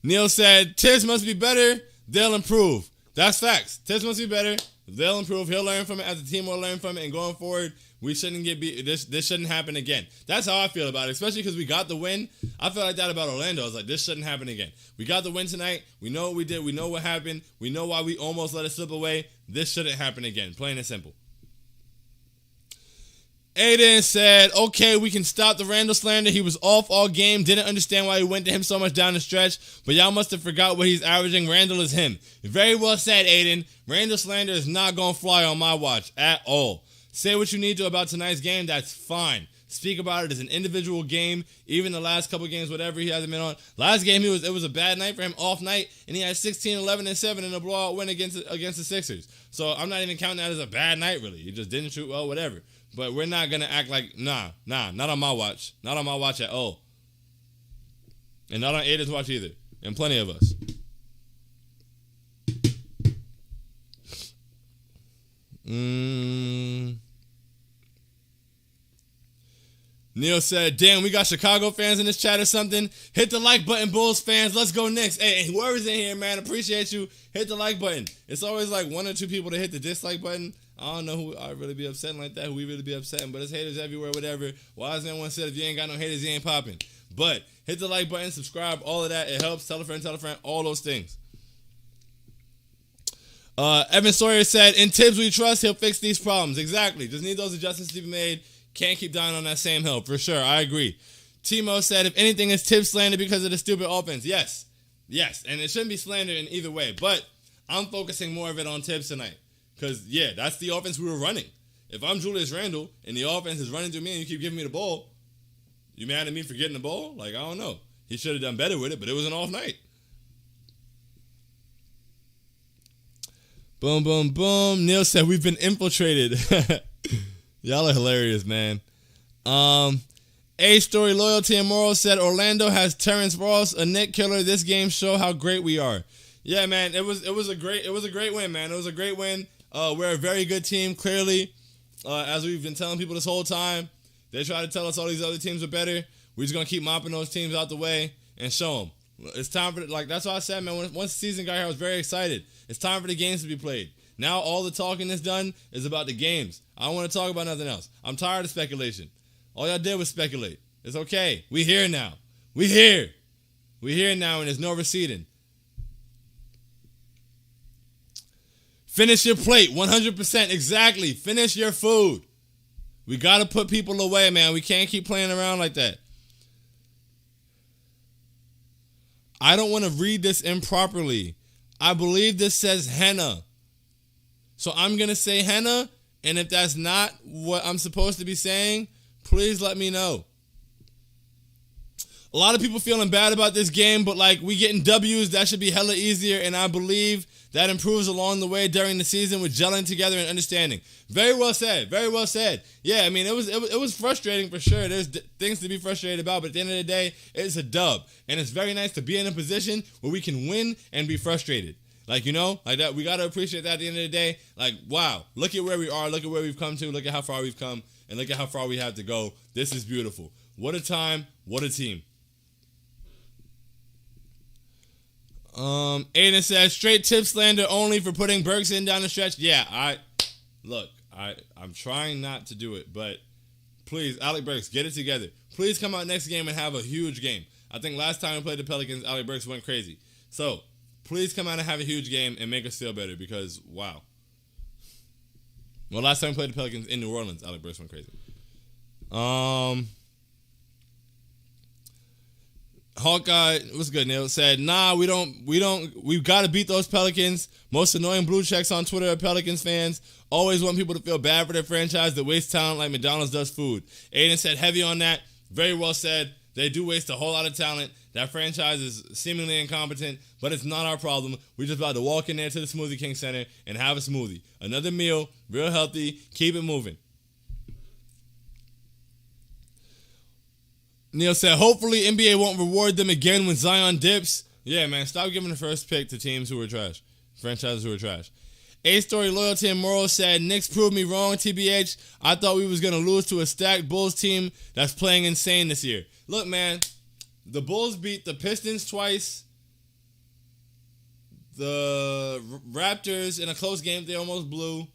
Neil said, Tiz must be better. They'll improve. That's facts. Tiz must be better. They'll improve. He'll learn from it. As the team will learn from it. And going forward, we shouldn't get beat. This shouldn't happen again. That's how I feel about it, especially because we got the win. I feel like that about Orlando. I was like, this shouldn't happen again. We got the win tonight. We know what we did. We know what happened. We know why we almost let it slip away. This shouldn't happen again. Plain and simple. Aiden said, okay, we can stop the Randall slander. He was off all game. Didn't understand why he went to him so much down the stretch. But y'all must have forgot what he's averaging. Randall is him. Very well said, Aiden. Randall slander is not going to fly on my watch at all. Say what you need to about tonight's game. That's fine. Speak about it as an individual game. Even the last couple games, whatever he hasn't been on. Last game, it was a bad night for him, off night. And he had 16, 11, and 7 in a blowout win against the Sixers. So I'm not even counting that as a bad night, really. He just didn't shoot well, whatever. But we're not going to act like, nah, not on my watch. Not on my watch at all. And not on Aiden's watch either. And plenty of us. Neil said, damn, we got Chicago fans in this chat or something. Hit the like button, Bulls fans. Let's go Knicks. Hey, whoever's in here, man, appreciate you. Hit the like button. It's always like 1 or 2 people to hit the dislike button. I don't know who I really be upsetting like that, who we really be upsetting, but it's haters everywhere, whatever. Wise man once said, if you ain't got no haters, you ain't popping. But hit the like button, subscribe, all of that. It helps. Tell a friend, all those things. Evan Sawyer said, in Tibbs we trust, he'll fix these problems. Exactly. Just need those adjustments to be made. Can't keep dying on that same hill, for sure. I agree. Timo said, if anything, it's Tibbs slander because of the stupid offense. Yes. And it shouldn't be slander in either way. But I'm focusing more of it on Tibbs tonight. Because, yeah, that's the offense we were running. If I'm Julius Randle and the offense is running through me and you keep giving me the ball, you mad at me for getting the ball? Like, I don't know. He should have done better with it, but it was an off night. Boom, boom, boom. Neil said, we've been infiltrated. Y'all are hilarious, man. Aiden A Story Loyalty and Morals said Orlando has Terrence Ross, a Knick killer. This game show how great we are. Yeah, man, it was a great win, man. It was a great win. We're a very good team, clearly. As we've been telling people this whole time, they try to tell us all these other teams are better. We're just gonna keep mopping those teams out the way and show them. It's time for that's why I said, man. Once the season got here, I was very excited. It's time for the games to be played. Now all the talking is done is about the games. I don't want to talk about nothing else. I'm tired of speculation. All y'all did was speculate. It's okay. We here now. We here. We here now, and there's no receding. Finish your plate, 100%, exactly. Finish your food. We got to put people away, man. We can't keep playing around like that. I don't want to read this improperly. I believe this says henna. So I'm going to say henna, and if that's not what I'm supposed to be saying, please let me know. A lot of people feeling bad about this game, but we getting W's, that should be hella easier, and I believe that improves along the way during the season with gelling together and understanding. Very well said. Very well said. Yeah, I mean, it was frustrating for sure. There's things to be frustrated about, but at the end of the day, it's a dub. And it's very nice to be in a position where we can win and be frustrated. Like that. We got to appreciate that at the end of the day. Wow, look at where we are. Look at where we've come to. Look at how far we've come. And look at how far we have to go. This is beautiful. What a time. What a team. Aiden says, straight tip slander only for putting Burks in down the stretch. Yeah, I'm trying not to do it, but please, Alec Burks, get it together. Please come out next game and have a huge game. I think last time we played the Pelicans, Alec Burks went crazy. So, please come out and have a huge game and make us feel better because, wow. Well, last time we played the Pelicans in New Orleans, Alec Burks went crazy. Hawkeye, what's good, Neil? Said, nah, we've got to beat those Pelicans. Most annoying blue checks on Twitter are Pelicans fans. Always want people to feel bad for their franchise that waste talent like McDonald's does food. Aiden said, heavy on that. Very well said. They do waste a whole lot of talent. That franchise is seemingly incompetent, but it's not our problem. We're just about to walk in there to the Smoothie King Center and have a smoothie. Another meal, real healthy, keep it moving. Neil said, hopefully NBA won't reward them again when Zion dips. Yeah, man, stop giving the first pick to teams who are trash. Franchises who are trash. A-Story Loyalty and Morals said, Knicks proved me wrong, TBH. I thought we was going to lose to a stacked Bulls team that's playing insane this year. Look, man, the Bulls beat the Pistons twice. The Raptors in a close game they almost blew.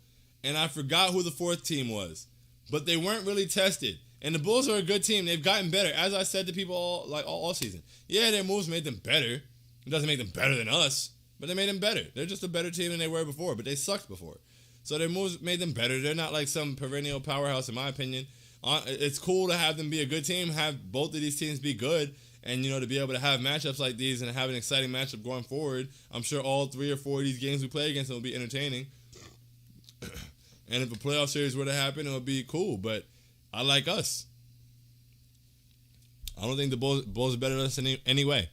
And I forgot who the fourth team was. But they weren't really tested. And the Bulls are a good team. They've gotten better. As I said to people all season. Yeah, their moves made them better. It doesn't make them better than us, but they made them better. They're just a better team than they were before, but they sucked before. So their moves made them better. They're not like some perennial powerhouse, in my opinion. It's cool to have them be a good team, have both of these teams be good, and, to be able to have matchups like these and have an exciting matchup going forward. I'm sure all 3 or 4 of these games we play against them will be entertaining. And if a playoff series were to happen, it would be cool, but I like us. I don't think the Bulls are better than us in any way.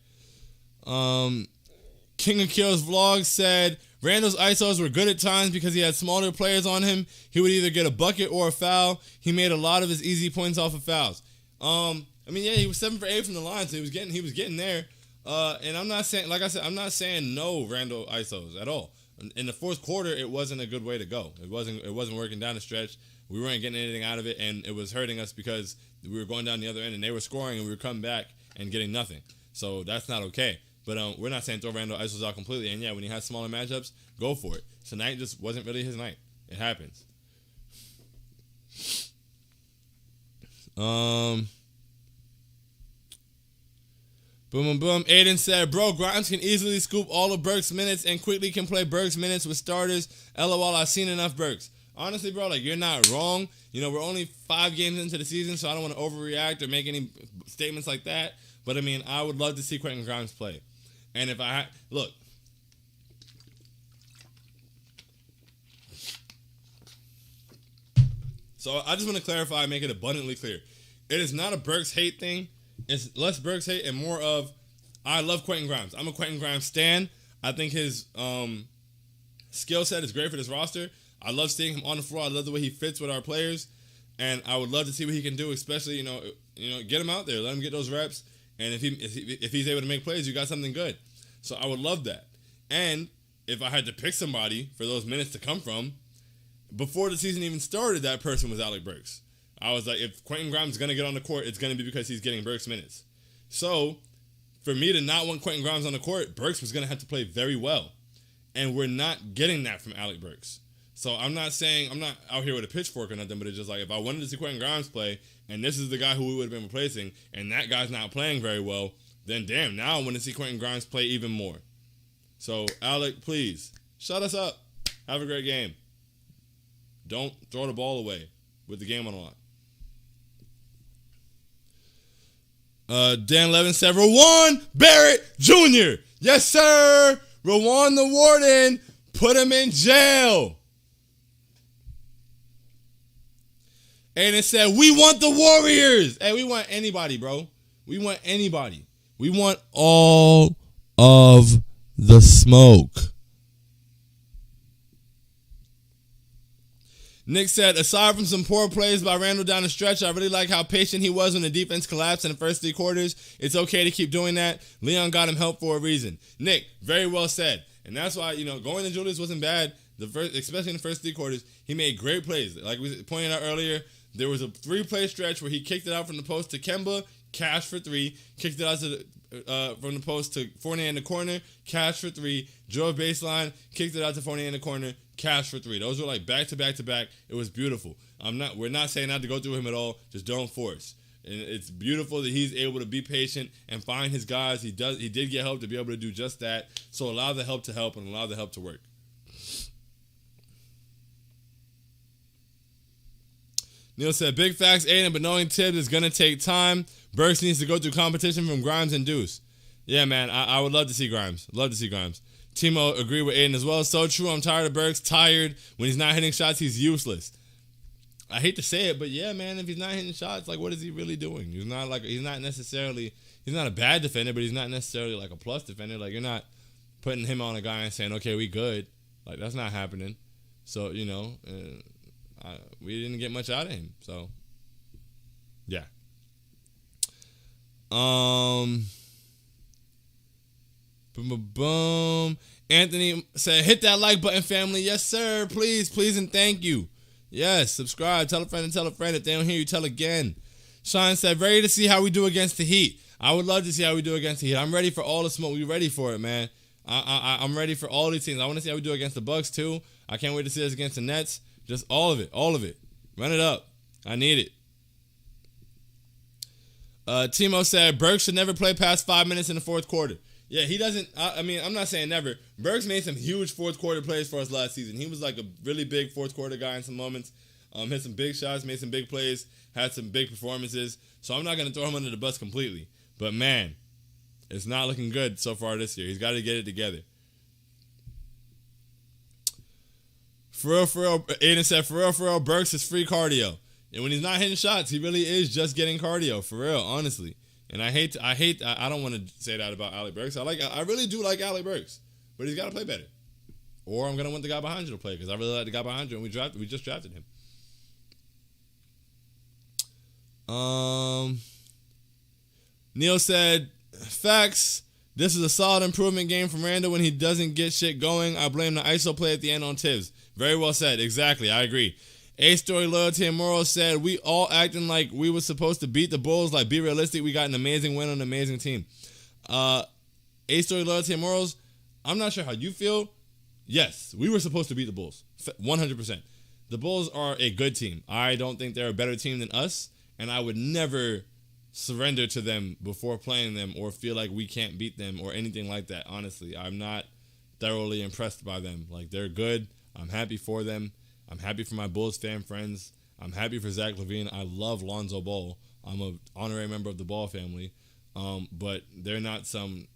King of Kills Vlog said, Randall's ISOs were good at times because he had smaller players on him. He would either get a bucket or a foul. He made a lot of his easy points off of fouls. He was 7 for 8 from the line, so he was getting there. And I'm not saying, like I said, I'm not saying no Randall ISOs at all. In the fourth quarter, it wasn't a good way to go. It wasn't working down the stretch. We weren't getting anything out of it, and it was hurting us because we were going down the other end, and they were scoring, and we were coming back and getting nothing. So that's not okay. But we're not saying throw Randall ISOs out completely. And, yeah, when he has smaller matchups, go for it. Tonight just wasn't really his night. It happens. Boom, boom, boom. Aiden said, bro, Grimes can easily scoop all of Burks' minutes and quickly can play Burks' minutes with starters. LOL, I've seen enough Burks. Honestly, bro, you're not wrong. We're only 5 games into the season, so I don't want to overreact or make any statements like that. But, I would love to see Quentin Grimes play. And if look. So I just want to clarify and make it abundantly clear. It is not a Burks hate thing. It's less Burks hate and more of, I love Quentin Grimes. I'm a Quentin Grimes stan. I think his skill set is great for this roster. I love seeing him on the floor. I love the way he fits with our players. And I would love to see what he can do, especially, get him out there, let him get those reps, and if he's able to make plays, you got something good. So I would love that. And if I had to pick somebody for those minutes to come from, before the season even started, that person was Alec Burks. I was like, if Quentin Grimes is going to get on the court, it's going to be because he's getting Burks minutes. So for me to not want Quentin Grimes on the court, Burks was going to have to play very well. And we're not getting that from Alec Burks. So I'm not out here with a pitchfork or nothing, but it's just like if I wanted to see Quentin Grimes play, and this is the guy who we would have been replacing, and that guy's not playing very well, then damn, now I want to see Quentin Grimes play even more. So Alec, please, shut us up. Have a great game. Don't throw the ball away with the game on the line. Dan Levin said, Rawan Barrett Jr. Yes, sir. Rawan the Warden. Put him in jail. And it said, we want the Warriors. Hey, we want anybody, bro. We want anybody. We want all of the smoke. Nick said, aside from some poor plays by Randall down the stretch, I really like how patient he was when the defense collapsed in the first 3 quarters. It's okay to keep doing that. Leon got him help for a reason. Nick, very well said. And that's why, going to Julius wasn't bad, especially in the first 3 quarters. He made great plays. Like we pointed out earlier, there was a 3-play stretch where he kicked it out from the post to Kemba, cash for 3, kicked it out from the post to Fournier in the corner, cash for 3, drove baseline, kicked it out to Fournier in the corner, cash for 3. Those were like back to back to back. It was beautiful. We're not saying not to go through him at all. Just don't force. And it's beautiful that he's able to be patient and find his guys. He did get help to be able to do just that. So allow the help to help and allow the help to work. Neil said, big facts, Aiden, but knowing Tibbs is going to take time. Burks needs to go through competition from Grimes and Deuce. Yeah, man, I would love to see Grimes. Love to see Grimes. Timo agreed with Aiden as well. So true, I'm tired of Burks. Tired. When he's not hitting shots, he's useless. I hate to say it, but yeah, man, if he's not hitting shots, like, what is he really doing? He's not a bad defender, but he's not necessarily like a plus defender. Like, you're not putting him on a guy and saying, okay, we good. Like, that's not happening. So, we didn't get much out of him. So, yeah. Boom. Anthony said, hit that like button, family. Yes, sir. Please, and thank you. Yes, subscribe. Tell a friend and tell a friend. If they don't hear you, tell again. Sean said, ready to see how we do against the Heat. I would love to see how we do against the Heat. I'm ready for all the smoke. We're ready for it, man. I'm ready for all these teams. I want to see how we do against the Bucks, too. I can't wait to see us against the Nets. Just all of it. Run it up. I need it. Timo said, Burks should never play past 5 minutes in the fourth quarter. Yeah, he doesn't. I'm not saying never. Burks made some huge fourth quarter plays for us last season. He was like a really big fourth quarter guy in some moments. Hit some big shots, made some big plays, had some big performances. So I'm not going to throw him under the bus completely. But man, it's not looking good so far this year. He's got to get it together. For real, Aiden said, for real, Burks is free cardio. And when he's not hitting shots, he really is just getting cardio, for real, honestly. And I don't want to say that about Alec Burks. I really do like Alec Burks, but he's got to play better. Or I'm going to want the guy behind you to play because I really like the guy behind you, and we just drafted him. Neil said, facts. This is a solid improvement game from Randall when he doesn't get shit going. I blame the ISO play at the end on Tibbs. Very well said. Exactly. I agree. A-Story Loyalty and Morals said, we all acting like we were supposed to beat the Bulls. Like, be realistic. We got an amazing win on an amazing team. A-Story Loyalty and Morals, I'm not sure how you feel. Yes, we were supposed to beat the Bulls. 100%. The Bulls are a good team. I don't think they're a better team than us, and I would never surrender to them before playing them or feel like we can't beat them or anything like that. Honestly, I'm not thoroughly impressed by them. Like, they're good. I'm happy for them. I'm happy for my Bulls fan friends. I'm happy for Zach LaVine. I love Lonzo Ball. I'm an honorary member of the Ball family. But they're not the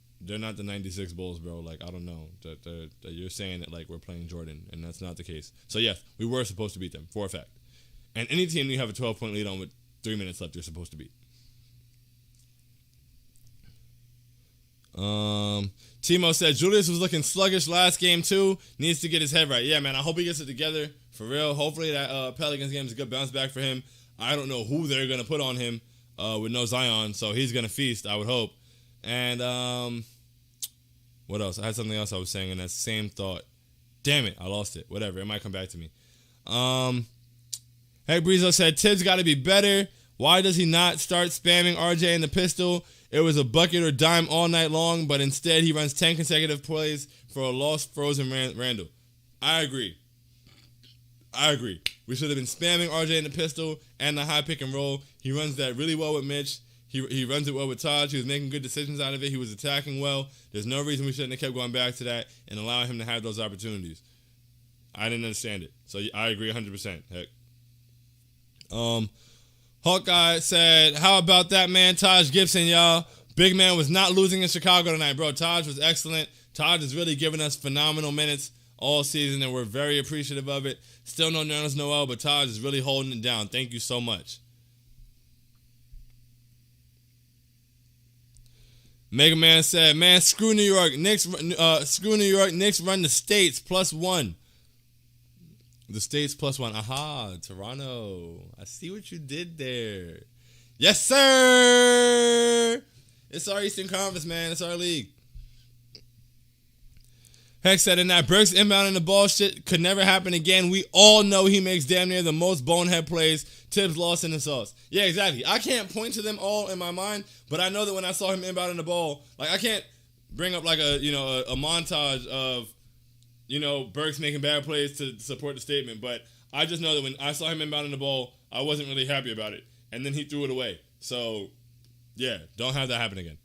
96 Bulls, bro. Like, I don't know. That you're saying that like we're playing Jordan, and that's not the case. So yes, we were supposed to beat them, for a fact. And any team you have a 12-point lead on with 3 minutes left, you're supposed to beat. Timo said, Julius was looking sluggish last game too. Needs to get his head right. Yeah, man, I hope he gets it together. For real. Hopefully that Pelicans game is a good bounce back for him. I don't know who they're going to put on him. with no Zion, so he's going to feast, I would hope. And what else? I had something else I was saying in that same thought. Damn it, I lost it. Whatever, it might come back to me. Hey, Breezo said, Tibbs got to be better. Why does he not start spamming RJ in the pistol? It was a bucket or dime all night long, but instead he runs 10 consecutive plays for a lost frozen Randall. I agree. We should have been spamming RJ in the pistol and the high pick and roll. He runs that really well with Mitch. He runs it well with Taj. He was making good decisions out of it. He was attacking well. There's no reason we shouldn't have kept going back to that and allowing him to have those opportunities. I didn't understand it. So I agree 100%. Heck. Hawkeye said, how about that man, Taj Gibson, y'all? Big man was not losing in Chicago tonight, bro. Taj was excellent. Taj has really given us phenomenal minutes all season, and we're very appreciative of it. Still no Nerlens Noel, but Taj is really holding it down. Thank you so much. Mega Man said, man, screw New York. Knicks run the States +1. The States +1. Aha, Toronto. I see what you did there. Yes, sir. It's our Eastern Conference, man. It's our league. Heck said, and that Burks inbounding the ball shit could never happen again. We all know he makes damn near the most bonehead plays. Tibbs lost in the sauce. Yeah, exactly. I can't point to them all in my mind, but I know that when I saw him inbounding the ball, like I can't bring up like a montage of Burks making bad plays to support the statement, but I just know that when I saw him inbounding the ball, I wasn't really happy about it, and then he threw it away. So, yeah, don't have that happen again.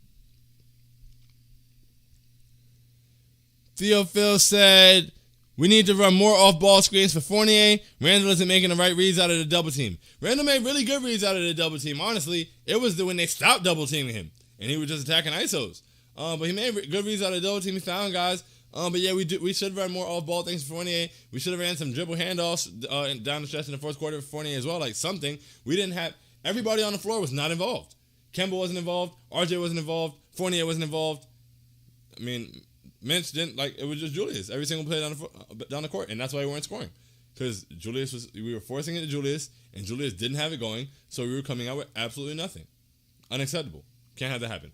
Theo Phil said, we need to run more off-ball screens for Fournier. Randall isn't making the right reads out of the double team. Randall made really good reads out of the double team. Honestly, it was when they stopped double teaming him, and he was just attacking ISOs. But he made good reads out of the double team. He found guys. But yeah, we should run more off-ball things for Fournier. We should have ran some dribble handoffs down the stretch in the fourth quarter for Fournier as well, like something. We didn't have – everybody on the floor was not involved. Kemba wasn't involved. RJ wasn't involved. Fournier wasn't involved. I mean – Mitch didn't, it was just Julius. Every single play down the court, and that's why we weren't scoring. Because we were forcing it to Julius, and Julius didn't have it going, so we were coming out with absolutely nothing. Unacceptable. Can't have that happen.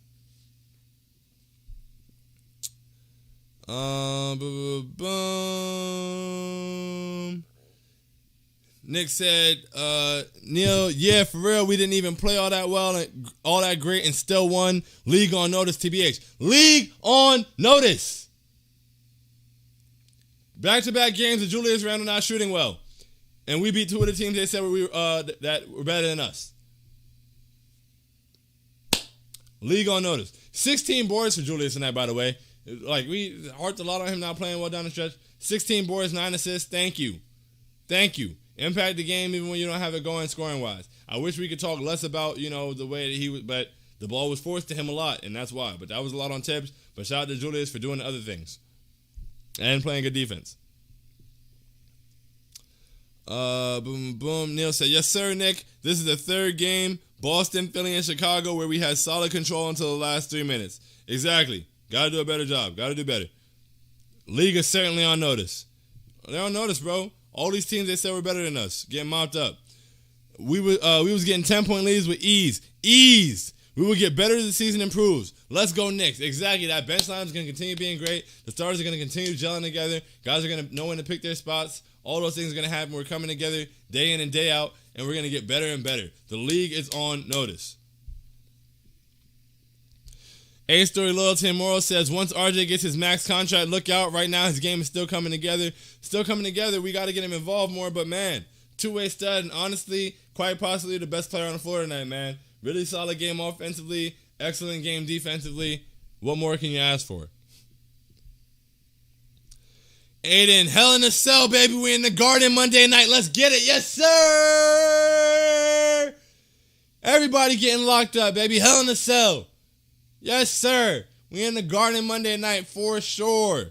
Nick said, Neil, yeah, for real, we didn't even play all that well and all that great and still won. League on notice, TBH. League on notice. Back-to-back games of Julius Randle not shooting well. And we beat two of the teams they said that were better than us. League on notice. 16 boards for Julius tonight, by the way. We harped a lot on him not playing well down the stretch. 16 boards, 9 assists. Thank you. Impact the game even when you don't have it going scoring-wise. I wish we could talk less about, the way that he was, but the ball was forced to him a lot, and that's why. But that was a lot on Tibbs. But shout out to Julius for doing the other things and playing good defense. Boom. Neil said, yes, sir, Nick. This is the third game, Boston, Philly, and Chicago, where we had solid control until the last 3 minutes. Exactly. Got to do a better job. Got to do better. League is certainly on notice. They're on notice, bro. All these teams they said were better than us, getting mopped up. We was getting 10-point leads with ease. We will get better as the season improves. Let's go Knicks. Exactly. That bench line is going to continue being great. The starters are going to continue gelling together. Guys are going to know when to pick their spots. All those things are going to happen. We're coming together day in and day out, and we're going to get better and better. The league is on notice. A-Story Loyalty and Moral says, once RJ gets his max contract, look out. Right now, his game is still coming together. We got to get him involved more. But, man, two-way stud. And honestly, quite possibly the best player on the floor tonight, man. Really solid game offensively. Excellent game defensively. What more can you ask for? Aiden, Hell in a Cell, baby. We in the Garden Monday night. Let's get it. Yes, sir. Everybody getting locked up, baby. Hell in a Cell. Yes, sir. We in the Garden Monday night for sure.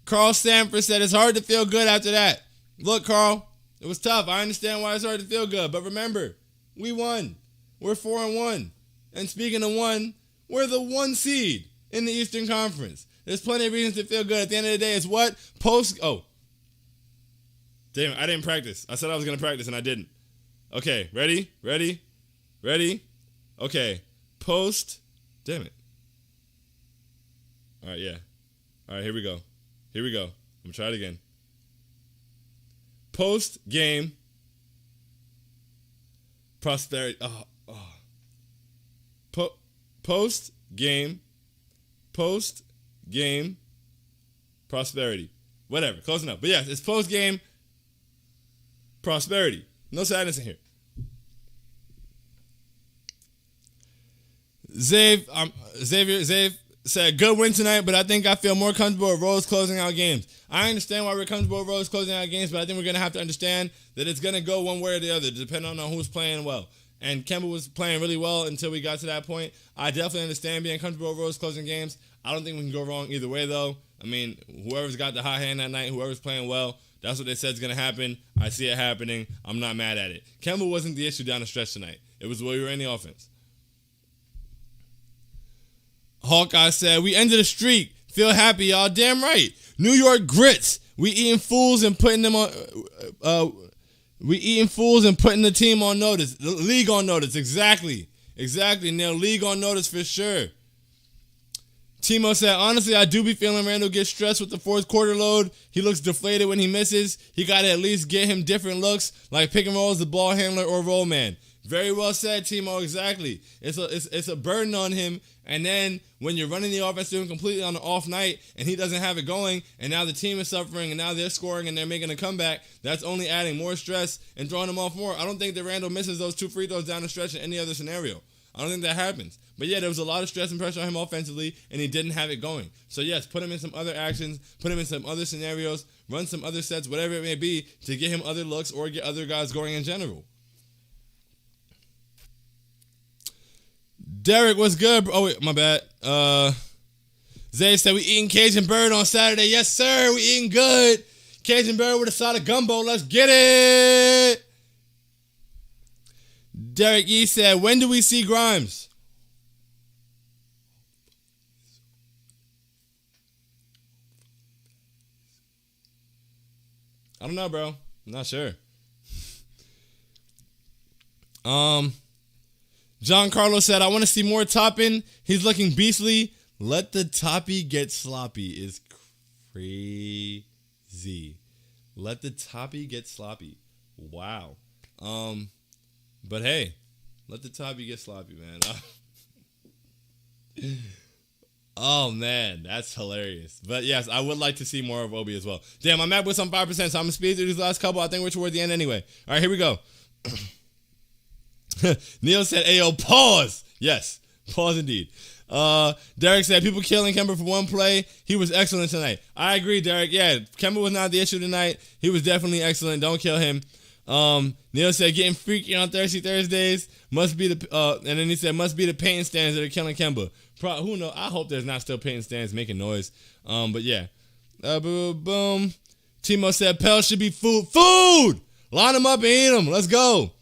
Carl Sanford said it's hard to feel good after that. Look, Carl, it was tough. I understand why it's hard to feel good. But remember, we won. We're 4-1. And speaking of one, we're the 1 seed in the Eastern Conference. There's plenty of reasons to feel good. At the end of the day, it's what? Damn, I didn't practice. I said I was going to practice, and I didn't. Okay, ready? Okay, post. Damn it. All right, yeah. All right, here we go. I'm gonna try it again. Post game prosperity. Post game prosperity. Whatever, close enough. But yes, it's post game prosperity. No sadness in here. Xavier said, good win tonight, but I think I feel more comfortable with Rose closing out games. I understand why we're comfortable with Rose closing out games, but I think we're going to have to understand that it's going to go one way or the other, depending on who's playing well. And Kemba was playing really well until we got to that point. I definitely understand being comfortable with Rose closing games. I don't think we can go wrong either way, though. I mean, whoever's got the hot hand that night, whoever's playing well, that's what they said is going to happen. I see it happening. I'm not mad at it. Kemba wasn't the issue down the stretch tonight. It was where we were in the offense. Hawkeye said, we ended a streak. Feel happy, y'all. Damn right. New York grits. We eating fools and putting them on. We eating fools and putting the team on notice. The league on notice. Exactly. Neil. League on notice for sure. Timo said, honestly, I do be feeling Randall gets stressed with the fourth quarter load. He looks deflated when he misses. He got to at least get him different looks, like pick and roll as the ball handler or roll man. Very well said, Timo. Exactly. It's a burden on him. And then when you're running the offense to him completely on an off night and he doesn't have it going, and now the team is suffering and now they're scoring and they're making a comeback, that's only adding more stress and throwing him off more. I don't think that Randall misses those 2 free throws down the stretch in any other scenario. I don't think that happens. But yeah, there was a lot of stress and pressure on him offensively, and he didn't have it going. So yes, put him in some other actions, put him in some other scenarios, run some other sets, whatever it may be, to get him other looks or get other guys going in general. Derek, what's good? Oh, wait, my bad. Zay said, we eating Cajun Bird on Saturday. Yes, sir, we eating good. Cajun Bird with a side of gumbo. Let's get it. Derek E said, when do we see Grimes? I don't know, bro. I'm not sure. John Carlos said, I want to see more Toppin. He's looking beastly. Let the Toppy get sloppy is crazy. Let the Toppy get sloppy. Wow. But hey, let the Toppy get sloppy, man. Oh, man, that's hilarious. But yes, I would like to see more of Obi as well. Damn, I'm at with some 5%, so I'm going to speed through these last couple. I think we're toward the end anyway. All right, here we go. Neil said, ayo, pause. Yes, pause indeed. Derek said, people killing Kemba for one play. He was excellent tonight. I agree, Derek. Yeah, Kemba was not the issue tonight. He was definitely excellent. Don't kill him. Neil said, getting freaky on Thirsty Thursdays. Must be the, and then he said, must be the paint stands that are killing Kemba. Who knows? I hope there's not still paint stands making noise. But yeah. Boom. Timo said, Pell should be food. Food! Line them up and eat them. Let's go.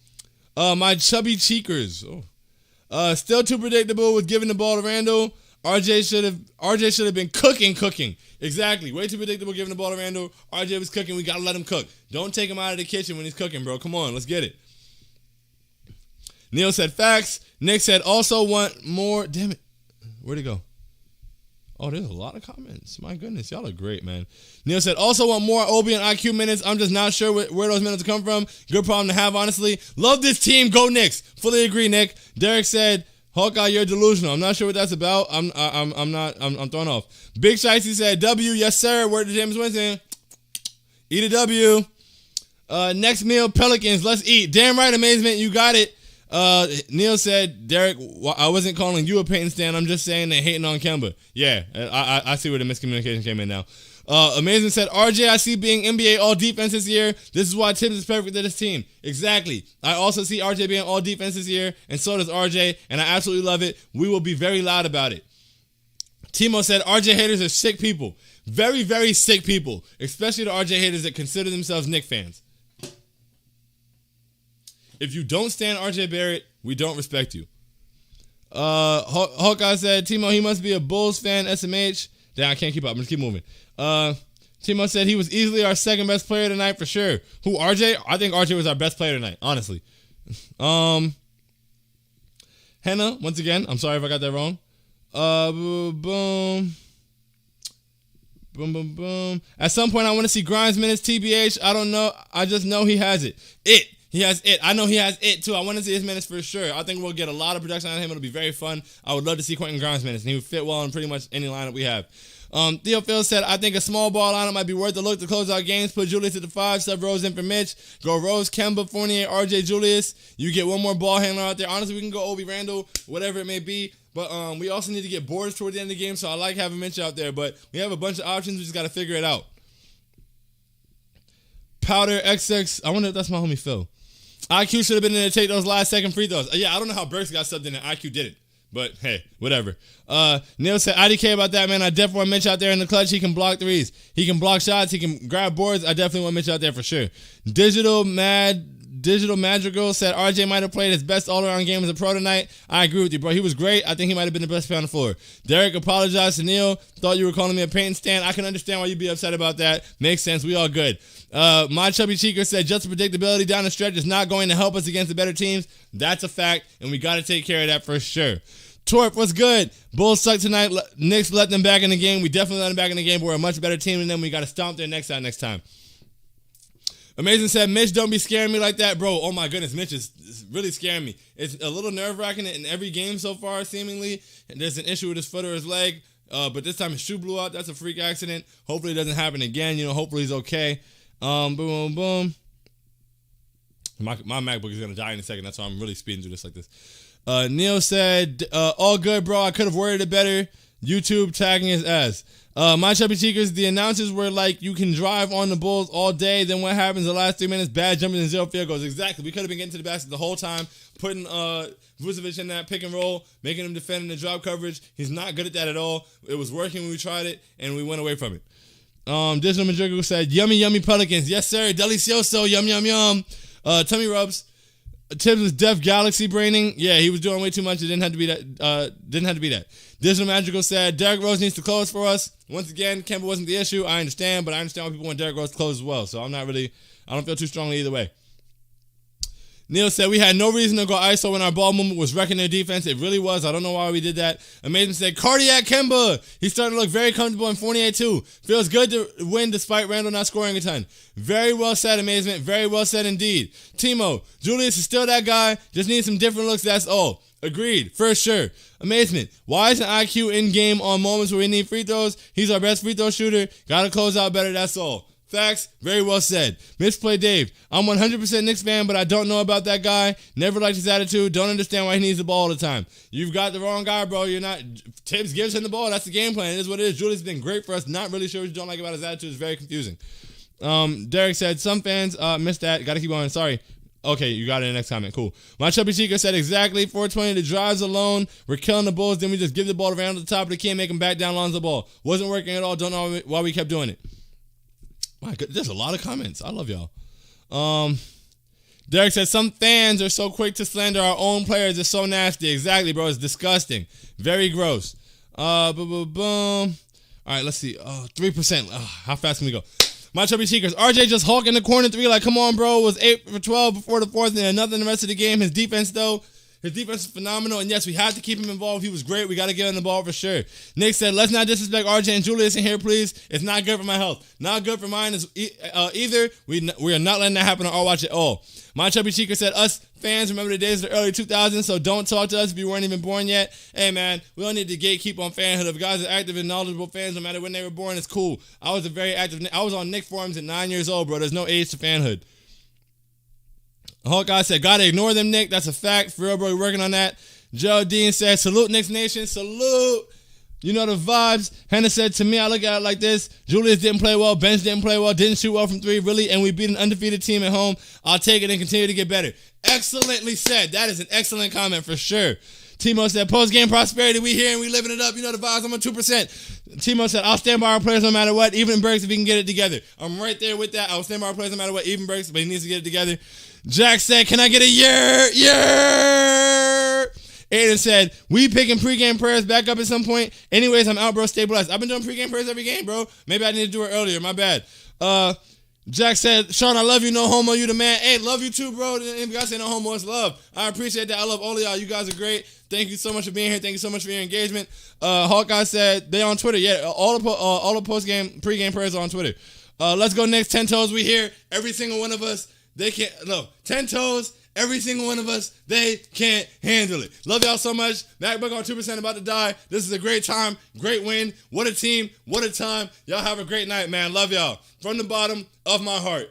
My chubby cheekers. Oh. Still too predictable with giving the ball to Randall. RJ should have been cooking. Exactly. Way too predictable giving the ball to Randall. RJ was cooking. We got to let him cook. Don't take him out of the kitchen when he's cooking, bro. Come on. Let's get it. Neil said facts. Nick said also want more. Damn it. Where'd it go? Oh, there's a lot of comments. My goodness. Y'all are great, man. Neil said also want more Obi and IQ minutes. I'm just not sure where those minutes come from. Good problem to have, honestly. Love this team. Go Knicks. Fully agree, Nick. Derek said, Hawkeye, you're delusional. I'm not sure what that's about. I'm thrown off. Big Shicey said, W, yes, sir. Word to James Winston. Eat a W. Next meal, Pelicans. Let's eat. Damn right, Amazement. You got it. Neil said, Derek, I wasn't calling you a paint stand. I'm just saying they're hating on Kemba. Yeah, I see where the miscommunication came in now. Amazing said, RJ, I see being NBA all defense this year. This is why Tibbs is perfect to this team. Exactly. I also see RJ being all defense this year, and so does RJ, and I absolutely love it. We will be very loud about it. Timo said, RJ haters are sick people. Very, very sick people, especially the RJ haters that consider themselves Knicks fans. If you don't stand RJ Barrett, we don't respect you. Hawkeye said, Timo, he must be a Bulls fan, SMH. Damn, I can't keep up. I'm just keep moving. Timo said he was easily our second best player tonight for sure. Who, RJ? I think RJ was our best player tonight, honestly. Henna, once again, I'm sorry if I got that wrong. Boom. Boom, boom, boom. At some point, I want to see Grimes minutes, TBH. I don't know. I just know he has it. He has it. I know he has it, too. I want to see his minutes for sure. I think we'll get a lot of production on him. It'll be very fun. I would love to see Quentin Grimes minutes, and he would fit well in pretty much any lineup we have. Theo Fields said, I think a small ball lineup might be worth a look to close out games. Put Julius at the 5, sub Rose in for Mitch. Go Rose, Kemba, Fournier, RJ, Julius. You get one more ball handler out there. Honestly, we can go Obi Randall, whatever it may be. But we also need to get boards toward the end of the game, so I like having Mitch out there. But we have a bunch of options. We just got to figure it out. Powder, XX. I wonder if that's my homie Phil. IQ should have been in there to take those last second free throws. Yeah, I don't know how Burks got subbed in and IQ didn't. But, hey, whatever. Neil said, IDK about that, man. I definitely want Mitch out there in the clutch. He can block threes. He can block shots. He can grab boards. I definitely want Mitch out there for sure. Digital Madrigal said RJ might have played his best all-around game as a pro tonight. I agree with you, bro. He was great. I think he might have been the best player on the floor. Derek apologized to Neil. Thought you were calling me a paint stand. I can understand why you'd be upset about that. Makes sense. We all good. My Chubby Cheeker said just predictability down the stretch is not going to help us against the better teams. That's a fact, and we got to take care of that for sure. Torp, what's good? Bulls suck tonight. Knicks let them back in the game. We definitely let them back in the game, but we're a much better team than them. We got to stomp their necks out next time. Amazing said, Mitch, don't be scaring me like that. Bro, oh my goodness, Mitch is really scaring me. It's a little nerve-wracking in every game so far, seemingly. And there's an issue with his foot or his leg. But this time his shoe blew out. That's a freak accident. Hopefully it doesn't happen again. Hopefully he's okay. Boom, boom, boom. My MacBook is going to die in a second. That's why I'm really speeding through this like this. Neil said, all good, bro. I could have worded it better. YouTube tagging his ass. My Chubby Cheekers, the announcers were like, you can drive on the Bulls all day. Then what happens the last 3 minutes? Bad jumping and 0 field goals. Exactly. We could have been getting to the basket the whole time, putting Vucevic in that pick and roll, making him defend in the drop coverage. He's not good at that at all. It was working when we tried it, and we went away from it. Digital Madrigal said, yummy, yummy Pelicans. Yes, sir. Delicioso. Yum, yum, yum. Tummy rubs. Tibbs was Def Galaxy braining. Yeah, he was doing way too much. It didn't have to be that. Digital Magical said, Derrick Rose needs to close for us. Once again, Kemba wasn't the issue. I understand, but I understand why people want Derrick Rose to close as well. So I don't feel too strongly either way. Neil said, we had no reason to go ISO when our ball movement was wrecking their defense. It really was. I don't know why we did that. Amazing said, cardiac Kemba. He's starting to look very comfortable in 48 too. Feels good to win despite Randall not scoring a ton. Very well said, Amazement. Very well said indeed. Timo, Julius is still that guy. Just needs some different looks, that's all. Agreed, for sure. Amazement. Why isn't IQ in game on moments where we need free throws? He's our best free throw shooter. Gotta close out better, that's all. Facts, very well said. Misplay Dave. I'm 100% Knicks fan, but I don't know about that guy. Never liked his attitude. Don't understand why he needs the ball all the time. You've got the wrong guy, bro. You're not. Tibbs gives him the ball. That's the game plan. It is what it is. Julius has been great for us. Not really sure what you don't like about his attitude. It's very confusing. Derek said, some fans missed that. Got to keep going. Sorry. Okay, you got it in the next comment. Cool. My Chubby Chica said exactly 420. The drives alone. We're killing the Bulls. Then we just give the ball around to the top of the key and make him back down Lonzo Ball. Wasn't working at all. Don't know why we kept doing it. My God, there's a lot of comments. I love y'all. Derek said, some fans are so quick to slander our own players. It's so nasty. Exactly, bro. It's disgusting. Very gross. Boom. All right, let's see. 3%. How fast can we go? My Chubby Cheekers. RJ just hulking the corner 3 like, come on, bro. Was 8 for 12 before the fourth and nothing the rest of the game. His defense, though. His defense is phenomenal, and yes, we have to keep him involved. He was great. We got to get him the ball for sure. Nick said, let's not disrespect RJ and Julius in here, please. It's not good for my health. Not good for mine either. We are not letting that happen on our watch at all. My Chubby Cheeker said, us fans remember the days of the early 2000s, so don't talk to us if you weren't even born yet. Hey, man, we don't need to gatekeep on fanhood. If guys are active and knowledgeable fans, no matter when they were born, it's cool. I was on Nick forums at 9 years old, bro. There's no age to fanhood. Hawkeye said, gotta ignore them, Nick. That's a fact. For real, bro, we're working on that. Joe Dean said, salute, Knicks Nation. Salute. You know the vibes. Hannah said, to me, I look at it like this. Julius didn't play well. Bench didn't play well. Didn't shoot well from 3, really. And we beat an undefeated team at home. I'll take it and continue to get better. Excellently said. That is an excellent comment for sure. Timo said, post-game prosperity. We here and we living it up. You know the vibes. I'm on 2%. Timo said, I'll stand by our players no matter what. Even Burks if we can get it together. I'm right there with that. I'll stand by our players no matter what. Even Burks, but he needs to get it together. Jack said, can I get a yeah? Aiden said, we picking pregame prayers back up at some point. Anyways, I'm out, bro. Stabilized. I've been doing pregame prayers every game, bro. Maybe I need to do it earlier. My bad. Jack said, Sean, I love you, no homo, you the man. Hey, love you too, bro. You guys say no homo, it's love. I appreciate that. I love all of y'all. You guys are great. Thank you so much for being here. Thank you so much for your engagement. Hawkeye said they on Twitter. Yeah, all the post-game, pre-game prayers are on Twitter. Let's go Knicks. 10 toes, we here. Every single one of us, 10 toes, every single one of us, they can't handle it. Love y'all so much. MacBook on 2% about to die. This is a great time. Great win. What a team. What a time. Y'all have a great night, man. Love y'all. From the bottom of my heart.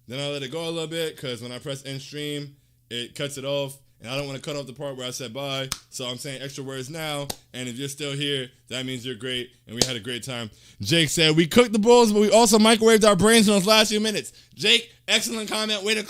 Then I let it go a little bit because when I press end stream, it cuts it off. And I don't want to cut off the part where I said bye. So I'm saying extra words now. And if you're still here, that means you're great. And we had a great time. Jake said, we cooked the Bulls, but we also microwaved our brains in those last few minutes. Jake, excellent comment. Way to close.